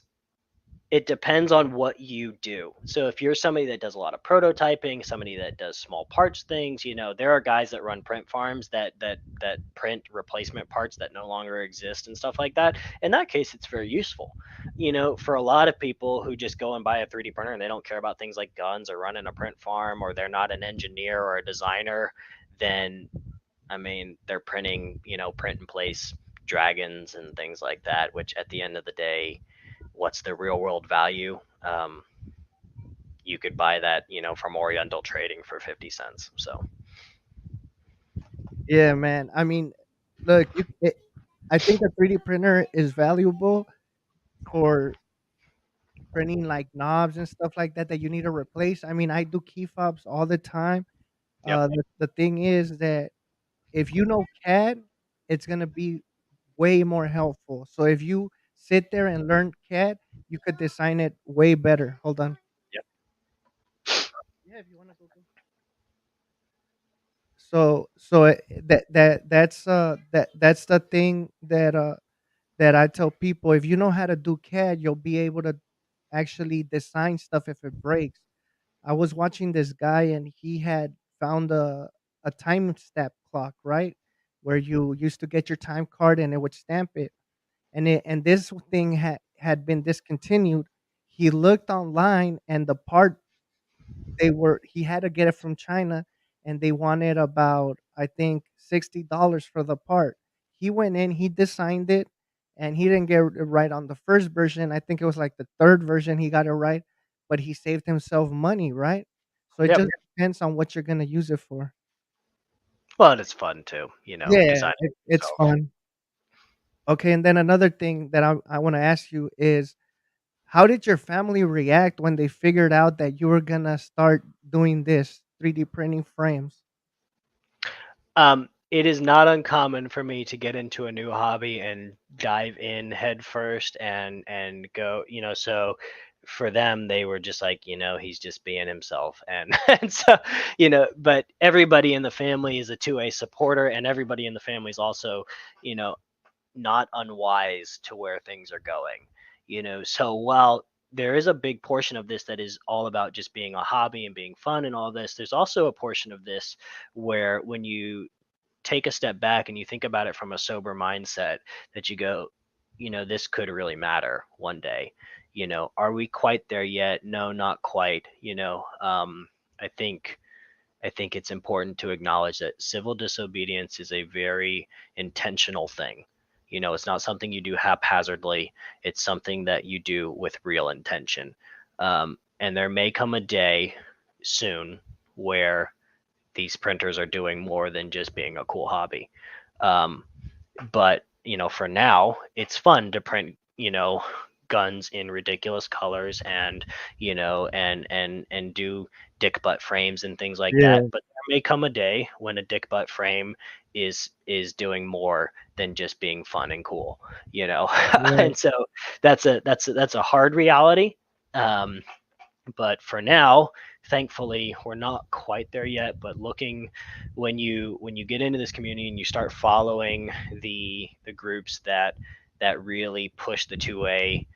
it depends on what you do. So if you're somebody that does a lot of prototyping, somebody that does small parts things, there are guys that run print farms that print replacement parts that no longer exist and stuff like that. In that case, it's very useful. For a lot of people who just go and buy a 3D printer and they don't care about things like guns or running a print farm, or they're not an engineer or a designer, then I mean, they're printing, print and place dragons and things like that, which at the end of the day, what's the real world value? You could buy that, from Oriental Trading for 50 cents. So, Yeah, man. I mean, look, I think a 3D printer is valuable for printing like knobs and stuff like that that you need to replace. I mean, I do key fobs all the time. yep. The thing is that if you know CAD, it's gonna be way more helpful. So if you sit there and learn CAD, you could design it way better. Hold on. Yep. Yeah, if you wanna go. That's the thing that I tell people. If you know how to do CAD, you'll be able to actually design stuff if it breaks. I was watching this guy and he had found a time stamp clock, right? Where you used to get your time card and it would stamp it. And this thing had been discontinued. He looked online and the part he had to get it from China and they wanted about I think $60 for the part. He went in, he designed it, and he didn't get it right on the first version. I think it was like the third version he got it right, but he saved himself money, right? So it Yep. just depends on what you're gonna use it for. Well, it's fun too, Yeah, designing it's yourself. fun. Okay, and then another thing that I want to ask you is how did your family react when they figured out that you were gonna start doing this 3D printing frames? It is not uncommon for me to get into a new hobby and dive in head first and go, so for them they were just like, he's just being himself and and so, but everybody in the family is a two-way supporter and everybody in the family is also, you know, not unwise to where things are going. So while there is a big portion of this that is all about just being a hobby and being fun and all this, there's also a portion of this where when you take a step back and you think about it from a sober mindset, that you go, this could really matter one day. Are we quite there yet? No, not quite. I think it's important to acknowledge that civil disobedience is a very intentional thing. It's not something you do haphazardly. It's something that you do with real intention. And there may come a day soon where these printers are doing more than just being a cool hobby. Um, but for now, it's fun to print, guns in ridiculous colors and do dick butt frames and things like that. Yeah, But there may come a day when a dick butt frame is doing more than just being fun and cool, right. and so that's a hard reality. Um, but for now, thankfully, we're not quite there yet. But looking, when you get into this community and you start following the groups that really push the two-way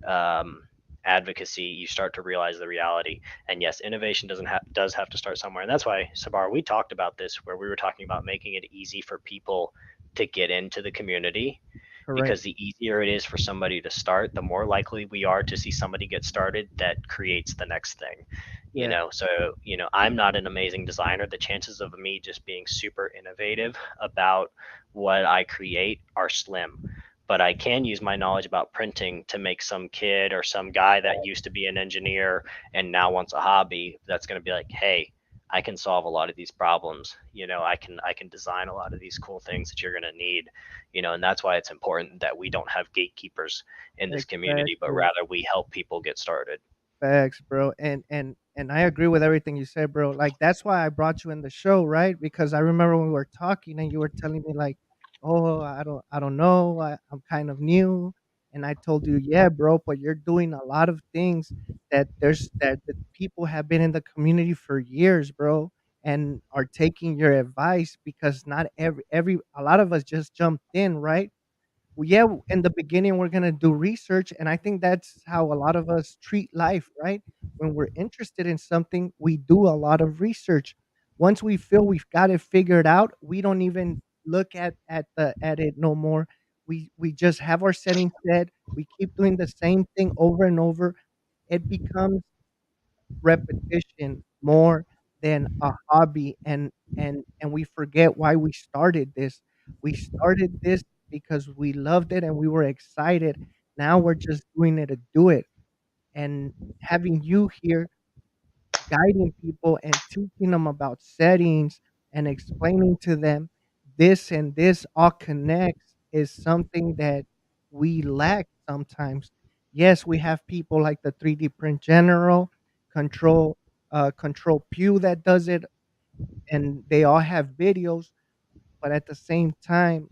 um, advocacy, you start to realize the reality. And yes, innovation does have to start somewhere. And that's why, Sabar, we talked about this, where we were talking about making it easy for people to get into the community, Correct. because the easier it is for somebody to start, the more likely we are to see somebody get started that creates the next thing. Yeah. So, I'm not an amazing designer. The chances of me just being super innovative about what I create are slim. But I can use my knowledge about printing to make some kid or some guy that used to be an engineer and now wants a hobby that's going to be like, hey, I can solve a lot of these problems. I can design a lot of these cool things that you're going to need. And that's why it's important that we don't have gatekeepers in this community, but Exactly. rather we help people get started. Facts, bro. And I agree with everything you said, bro. Like that's why I brought you in the show, right? Because I remember when we were talking and you were telling me like, "Oh, I don't know. I'm kind of new." And I told you, "Yeah, bro, but you're doing a lot of things that people have been in the community for years, bro, and are taking your advice because not every a lot of us just jumped in, right? Well, yeah, in the beginning, we're gonna do research, and I think that's how a lot of us treat life, right? When we're interested in something, we do a lot of research. Once we feel we've got it figured out, we don't even look at it no more. We just have our settings set. We keep doing the same thing over and over. It becomes repetition more. than a hobby, and we forget why we started this. We started this because we loved it and we were excited. Now we're just doing it to do it. And having you here guiding people and teaching them about settings and explaining to them this and this all connects is something that we lack sometimes. Yes, we have people like the 3D print general, control control Pew that does it, and they all have videos, but at the same time,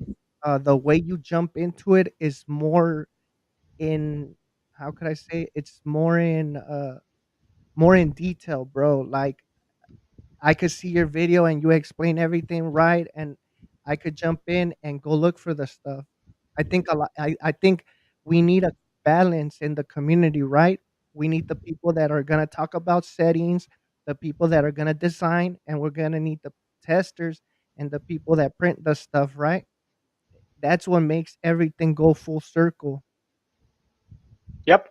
the way you jump into it is more in, how could I say, it's more in detail, bro. Like, I could see your video and you explain everything right, and I could jump in and go look for the stuff. I think we need a balance in the community, right? We need the people that are gonna talk about settings, the people that are gonna design, and we're gonna need the testers and the people that print the stuff, right? That's what makes everything go full circle. Yep,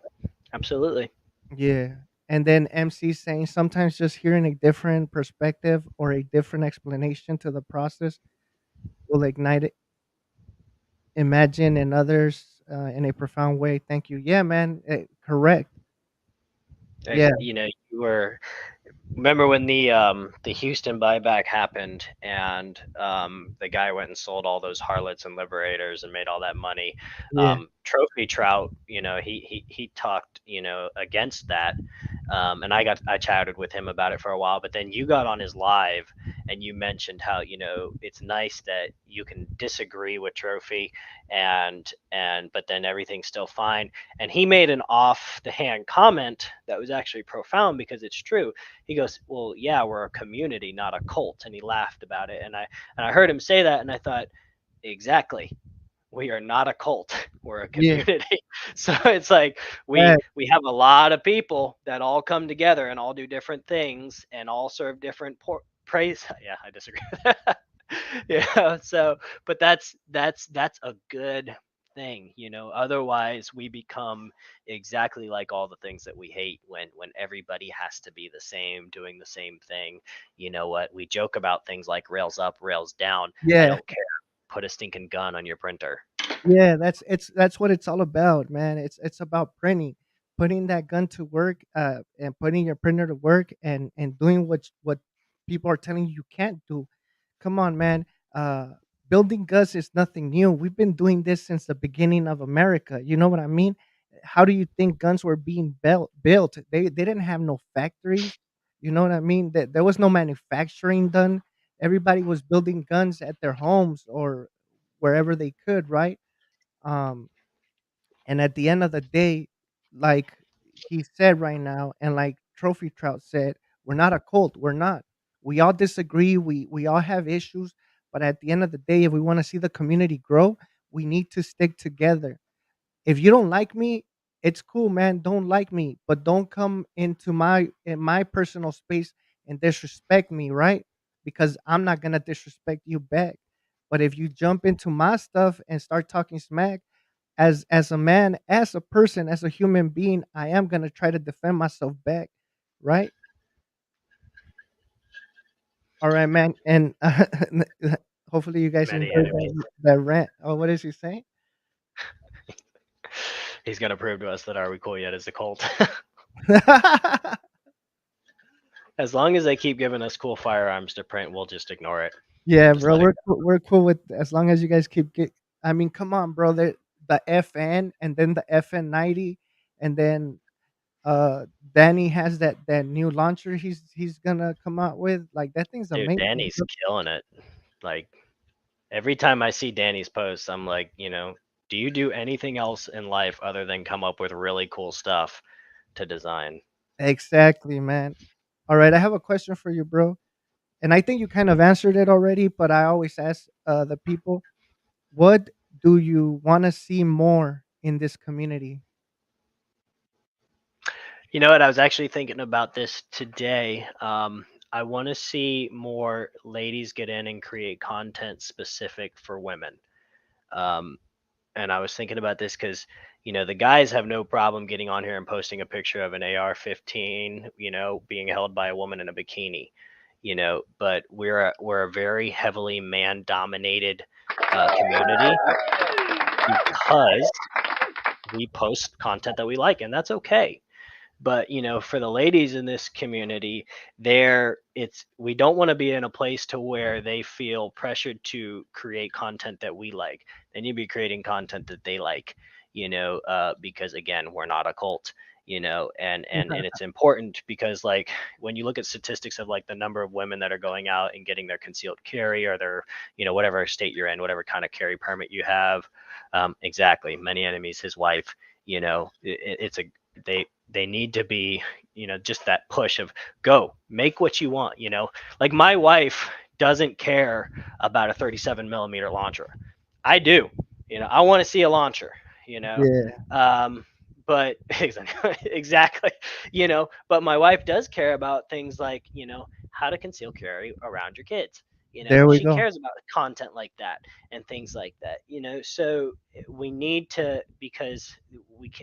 absolutely. Yeah. And then MC saying sometimes just hearing a different perspective or a different explanation to the process will ignite it, imagine in others in a profound way. Thank you. Yeah, man. Correct. Yeah. You know, you were remember when the Houston buyback happened and the guy went and sold all those harlots and liberators and made all that money. Yeah. Trophy Trout, he talked, against that. And I chatted with him about it for a while, but then you got on his live and you mentioned how, it's nice that you can disagree with Trophy and but then everything's still fine. And he made an off the hand comment that was actually profound because it's true. He goes, "Well, yeah, we're a community, not a cult," and he laughed about it. And I heard him say that, and I thought, exactly, we are not a cult, we're a Yeah. community. So it's like Yeah. we have a lot of people that all come together and all do different things and all serve different praise. Yeah, I disagree with that. Yeah, so but that's a good thing, otherwise we become exactly like all the things that we hate when everybody has to be the same, doing the same thing. You know what, we joke about things like rails up, rails down. I Yeah. don't care, put a stinking gun on your printer. Yeah, that's what it's all about, man. It's about printing, putting that gun to work, and putting your printer to work, and doing what people are telling you you can't do. Come on, man. Uh, Building guns is nothing new. We've been doing this since the beginning of America. You know what I mean? How do you think guns were being built? They didn't have no factories. You know what I mean? That there was no manufacturing done. Everybody was building guns at their homes or wherever they could, right? Um, and at the end of the day, like he said right now, and like Trophy Trout said, we're not a cult. We're not. We all disagree. We all have issues, but at the end of the day, if we want to see the community grow, we need to stick together. If you don't like me, it's cool, man. Don't like me, but don't come into my personal space and disrespect me, right? Because I'm not gonna disrespect you back. But if you jump into my stuff and start talking smack, as a man, as a person, as a human being, I am gonna try to defend myself back, right? All right, man, and hopefully you guys Many enjoyed enemies. that rant. Oh, what is he saying? He's gonna prove to us that Are We Cool Yet is a cult. As long as they keep giving us cool firearms to print, we'll just ignore it. Yeah, Just bro, let it we're cool with as long as you guys keep get. I mean, come on, bro. The FN and then the FN90, and then Danny has that new launcher he's gonna come out with. Like that thing's Dude, amazing, Danny's bro. killing it. Like every time I see Danny's posts, I'm like, do you do anything else in life other than come up with really cool stuff to design? Exactly, man. All right, I have a question for you, bro. And I think you kind of answered it already, but I always ask the people, what do you want to see more in this community? You know what? I was actually thinking about this today. I want to see more ladies get in and create content specific for women. Um, and I was thinking about this because the guys have no problem getting on here and posting a picture of an AR-15, being held by a woman in a bikini. but we're a very heavily man dominated community because we post content that we like, and that's okay. But for the ladies in this community, there it's we don't want to be in a place to where they feel pressured to create content that we like. They need to be creating content that they like, because again, we're not a cult. And it's important because, like, when you look at statistics of like the number of women that are going out and getting their concealed carry, or their, whatever state you're in, whatever kind of carry permit you have, exactly, many enemies his wife, it's a they need to be, just that push of go make what you want. Like, my wife doesn't care about a 37 millimeter launcher. I do. I want to see a launcher. you know Yeah, um but exactly. But my wife does care about things like, how to conceal carry around your kids. there we She go. cares about content like that and things like that. So we need to, because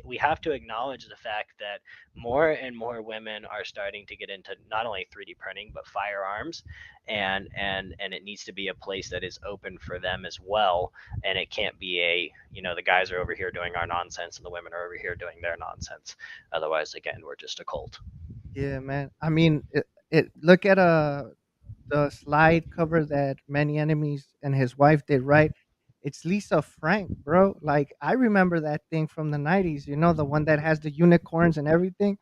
we have to acknowledge the fact that more and more women are starting to get into not only 3D printing but firearms, and it needs to be a place that is open for them as well. And it can't be the guys are over here doing our nonsense and the women are over here doing their nonsense. Otherwise, again, we're just a cult. Yeah, man. I mean, it look at the slide cover that Many Enemies and his wife did, right? It's Lisa Frank, bro. Like, I remember that thing from the 90s, the one that has the unicorns and everything.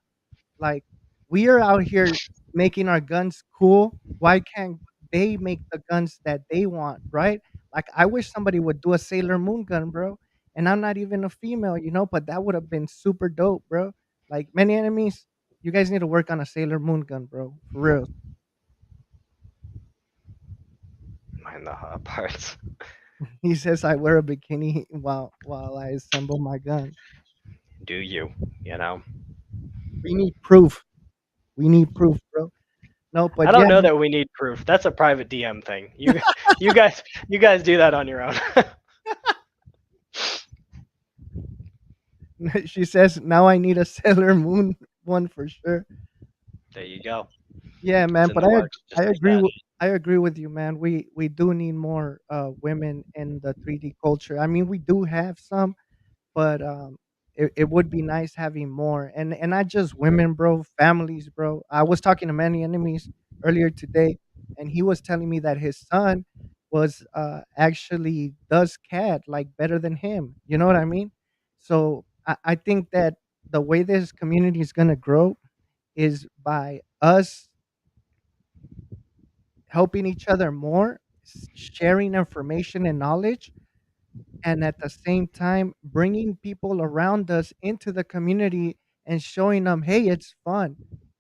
Like, we are out here making our guns cool. Why can't they make the guns that they want, right? Like, I wish somebody would do a Sailor Moon gun, bro. And I'm not even a female, but that would have been super dope, bro. Like, Many Enemies, you guys need to work on a Sailor Moon gun, bro. For real. Mind the hot parts. He says I wear a bikini while I assemble my gun. Do you? You know. We need proof. We need proof, bro. No, I but don't yeah, know that we need proof. That's a private DM thing. You guys do that on your own. she says now I need a Sailor Moon one for sure. There you go. Yeah, It's man. in But the works, I just like agree that. with I agree with you, man. We do need more women in the 3D culture. I mean, we do have some, but it would be nice having more, and not just women, bro. Families, bro. I was talking to Many Enemies earlier today, and he was telling me that his son was actually does CAD like better than him. You know what I mean? So I think that the way this community is gonna grow is by us helping each other more, sharing information and knowledge, and at the same time bringing people around us into the community and showing them, hey, it's fun.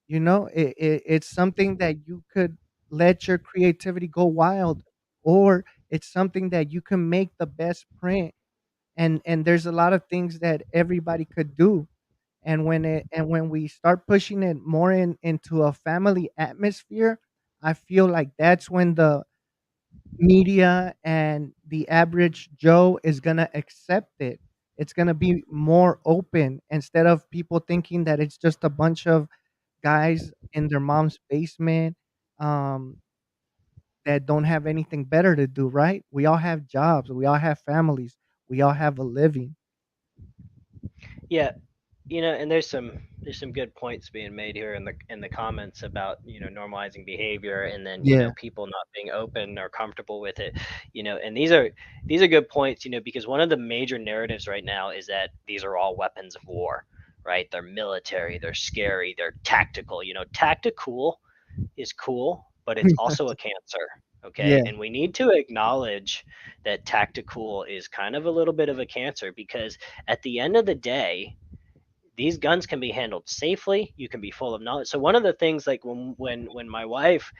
It's something that you could let your creativity go wild, or it's something that you can make the best print, and there's a lot of things that everybody could do. And when we start pushing it more into a family atmosphere, I feel like that's when the media and the average Joe is gonna accept it. It's gonna be more open instead of people thinking that it's just a bunch of guys in their mom's basement, um, that don't have anything better to do, right? We all have jobs, we all have families, we all have a living. Yeah, and there's some good points being made here in the comments about, normalizing behavior, and then, Yeah. people not being open or comfortable with it. And these are good points, because one of the major narratives right now is that these are all weapons of war, right? They're military, they're scary, they're tactical. Tactical is cool, but it's also a cancer. Okay, Yeah. and we need to acknowledge that tactical is kind of a little bit of a cancer, because at the end of the day, these guns can be handled safely. You can be full of knowledge. So one of the things, like, when my wife,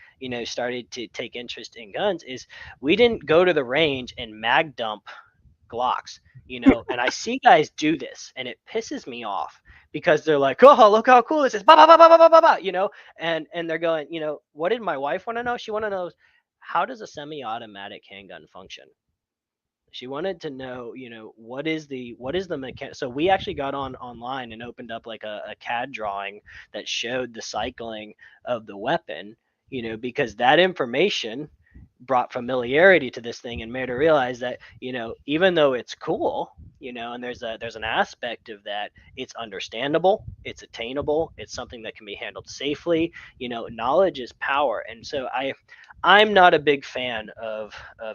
started to take interest in guns, is we didn't go to the range and mag dump Glocks. And I see guys do this, and it pisses me off, because they're like, "Oh, look how cool this is!" Bah, bah, bah, bah, bah, bah, bah, bah, and they're going, what did my wife want to know? She want to know, how does a semi-automatic handgun function? She wanted to know, what is the mechanic. So we actually got online and opened up like a CAD drawing that showed the cycling of the weapon, because that information brought familiarity to this thing and made her realize that, even though it's cool, and there's an aspect of that, it's understandable, it's attainable, it's something that can be handled safely. Knowledge is power. And so I'm not a big fan of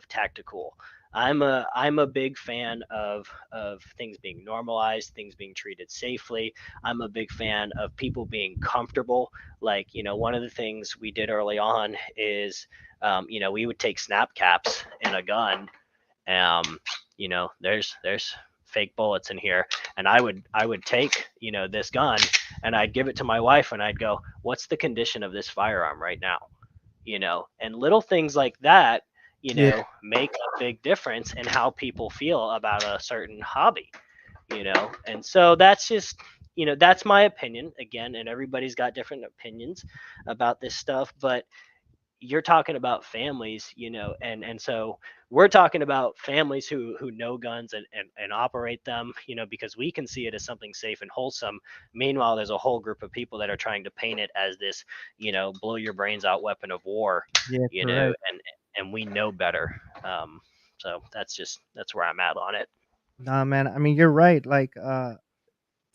tactical. I'm a big fan of things being normalized, things being treated safely. I'm a big fan of people being comfortable. Like, one of the things we did early on is, we would take snap caps in a gun. There's fake bullets in here, and I would take, this gun, and I'd give it to my wife, and I'd go, "What's the condition of this firearm right now?" And little things like that, Yeah, make a big difference in how people feel about a certain hobby. And so that's just, that's my opinion again, and everybody's got different opinions about this stuff. But you're talking about families, and so we're talking about families who know guns and operate them, because we can see it as something safe and wholesome. Meanwhile, there's a whole group of people that are trying to paint it as this, blow your brains out weapon of war. yeah, you know correct. and we know better. So that's where I'm at on it. Nah, man. I mean, you're right. Like,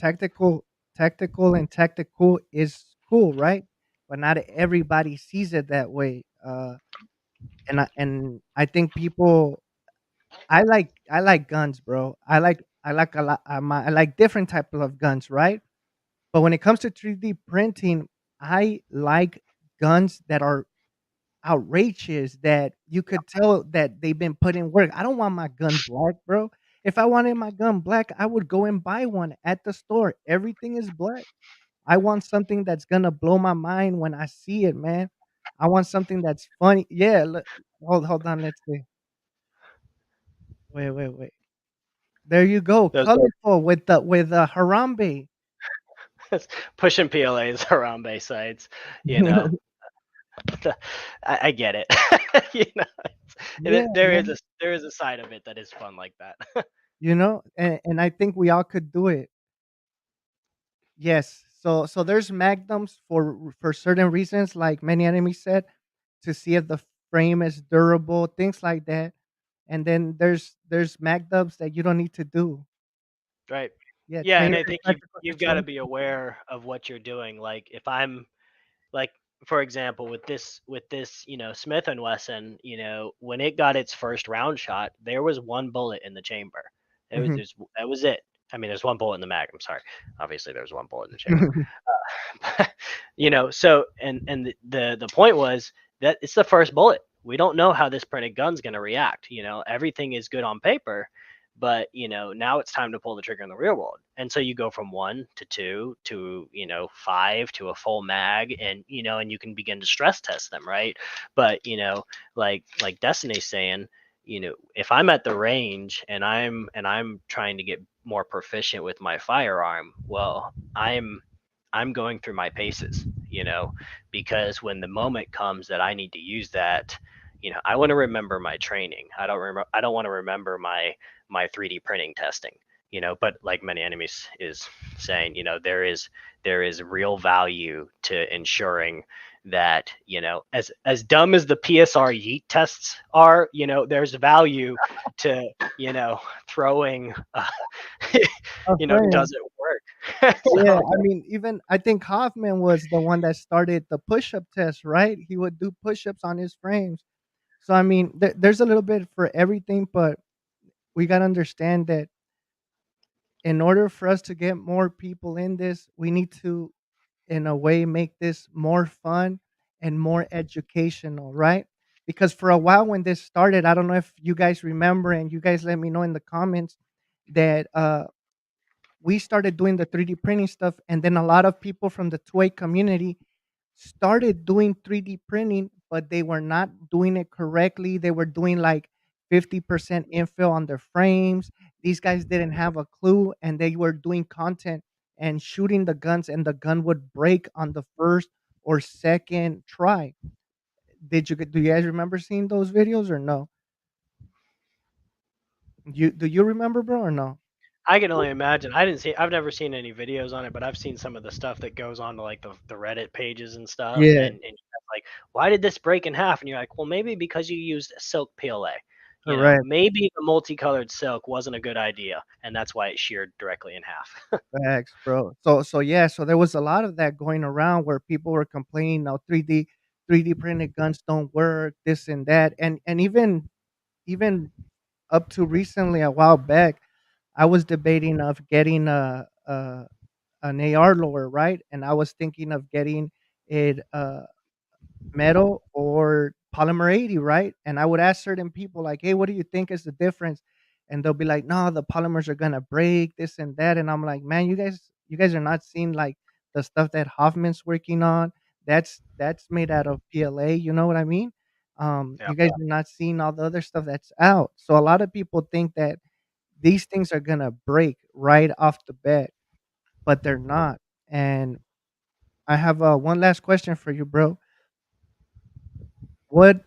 tactical, tactical, and tactical is cool, right? But not everybody sees it that way. And I think people. I like guns, bro. I like a lot. I like different type of guns, right? But when it comes to 3D printing, I like guns that are outrageous, that you could tell that they've been put in work. I don't want my gun black, bro. If I wanted my gun black, I would go and buy one at the store. Everything is black. I want something that's gonna blow my mind when I see it, man. I want something that's funny. Yeah, look, hold on. Let's see. Wait. There you go, Those colorful with Harambe. are pushing PLAs around bay sites. you know I get it. you know Yeah, man. there is a side of it that is fun like that. And I think we all could do it. Yes. So there's magnums for certain reasons, like many enemies said, to see if the frame is durable, things like that. And then there's magnums that you don't need to do. Right. Yeah, Yeah, and tailor I to think practical you've got to situation. be aware of what you're doing. Like, if I'm, like, for example, with this Smith and Wesson, when it got its first round shot, there was one bullet in the chamber. Mhm. That was it. I mean, there's one bullet in the mag. I'm sorry. Obviously, there's one bullet in the chamber. So, and the point was that it's the first bullet. We don't know how this printed gun's going to react. Everything is good on paper, but now it's time to pull the trigger in the real world. And so you go from 1 to 2 to 5 to a full mag, and you can begin to stress test them, right? But like Destiny's saying, if I'm at the range and I'm trying to get more proficient with my firearm, well, I'm going through my paces, because when the moment comes that I need to use that, I want to remember my training. I don't want to remember my 3D printing testing. But like many enemies is saying, there is real value to ensuring that, as dumb as the PSR yeet tests are, there's value to, throwing, A frame. does it work? Yeah, So I mean, even I think Hoffman was the one that started the push-up test, right? He would do push-ups on his frames. So I mean, there's a little bit for everything, but we gotta understand that in order for us to get more people in this, we need to, in a way, make this more fun and more educational, right? Because for a while when this started, I don't know if you guys remember, and you guys let me know in the comments that we started doing the 3D printing stuff, and then a lot of people from the 2A community started doing 3D printing, but they were not doing it correctly. They were doing like 50% infill on their frames. These guys didn't have a clue, and they were doing content and shooting the guns, and the gun would break on the first or second try. Do you guys remember seeing those videos or no? Do you remember, bro, or no? I can only imagine. I didn't see. I've never seen any videos on it, but I've seen some of the stuff that goes on to like the Reddit pages and stuff. Yeah, And you're like, why did this break in half? And you're like, well, maybe because you used silk PLA. You know, correct. maybe the multicolored silk wasn't a good idea, and that's why it sheared directly in half. Facts, bro. So yeah, so there was a lot of that going around where people were complaining, "No, 3D printed guns don't work, this and that," and even up to recently, a while back, I was debating of getting a an AR lower, right? And I was thinking of getting it metal or polymer 80, right? And I would ask certain people like, "Hey, what do you think is the difference?" And they'll be like, "No, the polymers are gonna break, this and that." And I'm like, "Man, you guys are not seeing like the stuff that Hoffman's working on. That's made out of PLA. You know what I mean? Yeah. You guys are not seeing all the other stuff that's out. So a lot of people think that these things are gonna break right off the bat, but they're not. And I have one last question for you, bro. What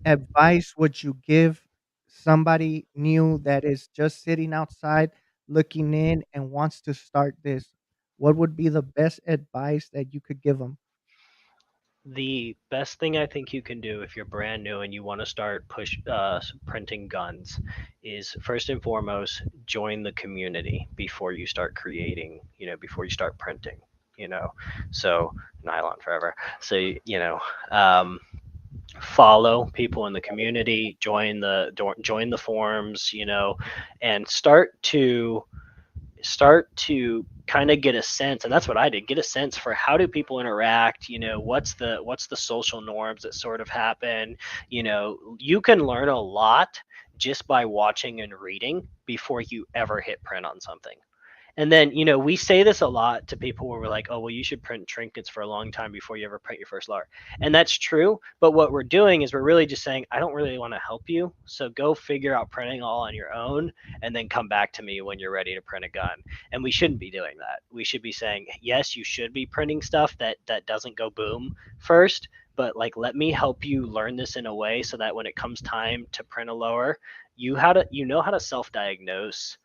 advice would you give somebody new that is just sitting outside looking in and wants to start this? What would be the best advice that you could give them? The best thing I think you can do if you're brand new and you want to start printing guns is first and foremost join the community before you start creating, before you start printing, you know. So nylon forever. So um, follow people in the community, join the forums, and start to kind of get a sense, and that's what I did, get a sense for how do people interact, what's the social norms that sort of happen. You can learn a lot just by watching and reading before you ever hit print on something. And then, we say this a lot to people where we're like, oh, well, you should print trinkets for a long time before you ever print your first LAR. And that's true. But what we're doing is we're really just saying, I don't really want to help you. So go figure out printing all on your own and then come back to me when you're ready to print a gun. And we shouldn't be doing that. We should be saying, yes, you should be printing stuff that doesn't go boom first. But like, let me help you learn this in a way so that when it comes time to print a lower, you know how to self-diagnose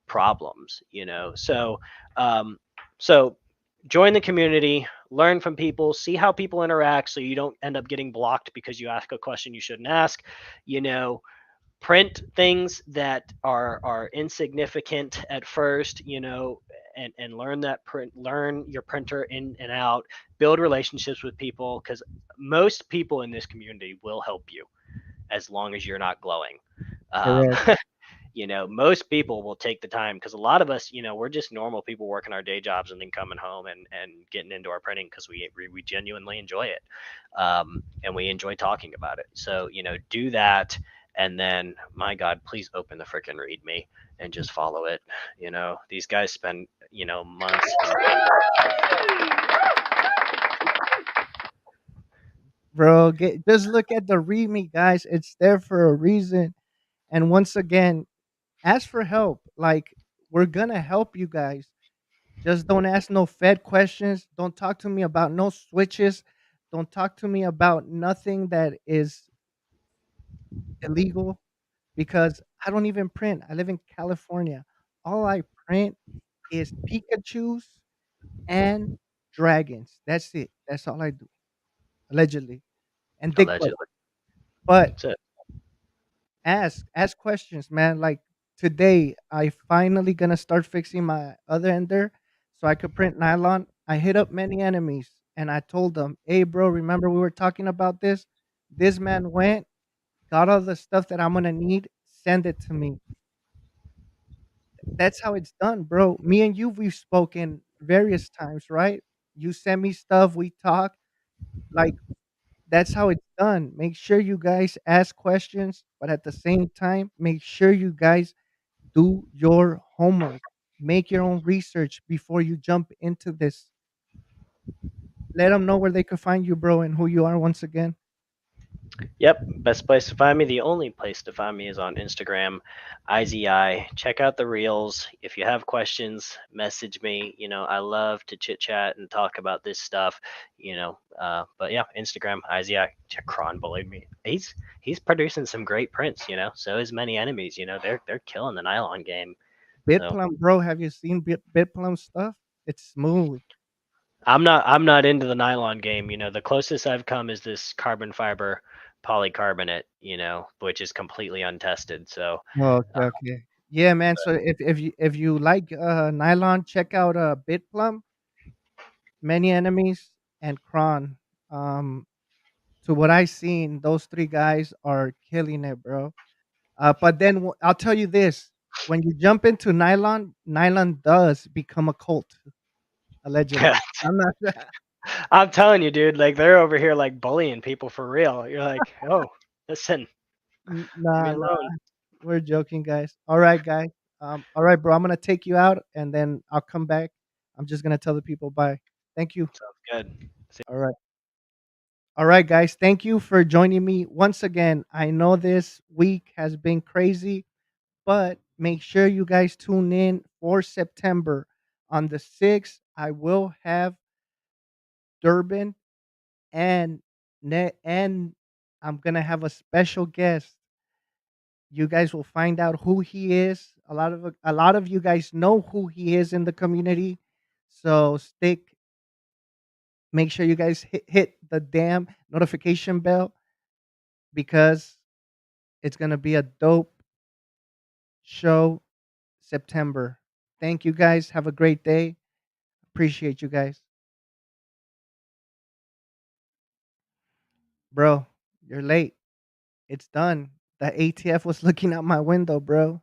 problems. So join the community, learn from people, see how people interact so you don't end up getting blocked because you ask a question you shouldn't ask. you know Print things that are insignificant at first, and learn your printer in and out, build relationships with people, because most people in this community will help you as long as you're not glowing. um, Correct. Most people will take the time, because a lot of us, we're just normal people working our day jobs and then coming home and getting into our printing because we genuinely enjoy it, and we enjoy talking about it. So do that, and then my God, please open the freaking README and just follow it. These guys spend months and Bro, just look at the readme, guys. It's there for a reason. And once again, ask for help. Like, we're gonna help you guys. Just don't ask no Fed questions. Don't talk to me about no switches. Don't talk to me about nothing that is illegal because I don't even print. I live in California. All I print is Pikachus and dragons. That's it. That's all I do, allegedly, and dick butt. allegedly. But That's it. ask questions, man. Like today, I finally gonna start fixing my other ender so I could print nylon. I hit up many enemies and I told them, "Hey, bro, remember we were talking about this? This man went, got all the stuff that I'm gonna need, send it to me." That's how it's done, bro. Me and you, we've spoken various times, right? You send me stuff, we talk. Like that's how it's done. Make sure you guys ask questions, but at the same time, make sure you guys do your homework. Make your own research before you jump into this. Let them know where they could find you, bro, and who you are once again. Yep, best place to find me. The only place to find me is on Instagram, IZI. Check out the reels. If you have questions, message me. I love to chit chat and talk about this stuff. But yeah, Instagram, IZI. Kron bullied me. He's producing some great prints. So is many enemies. They're killing the nylon game. So Bitplum, bro. Have you seen Bitplum stuff? It's smooth. I'm not into the nylon game. The closest I've come is this carbon fiber polycarbonate. Which is completely untested. So Okay, okay. Yeah, man. So if you like nylon, check out Bitplum, Many Enemies, and Kron. Um, to what I seen, those three guys are killing it, bro. But then I'll tell you this: when you jump into nylon, nylon does become a cult, allegedly. I'm not. I'm telling you, dude, like they're over here like bullying people for real. You're like, oh, listen, leave me Nah, nah. alone. We're joking, guys. All right, guys. All right, bro. I'm gonna take you out, and then I'll come back. I'm just gonna tell the people bye. Thank you. Sounds good. All right. All right, guys. Thank you for joining me once again. I know this week has been crazy, but make sure you guys tune in for September. On the 6th, I will have Durban and and I'm gonna have a special guest. You guys will find out who he is. A lot of you guys know who he is in the community. So make sure you guys hit the damn notification bell because it's gonna be a dope show September. Thank you guys. Have a great day. Appreciate you guys. Bro, you're late. It's done. The ATF was looking out my window, bro.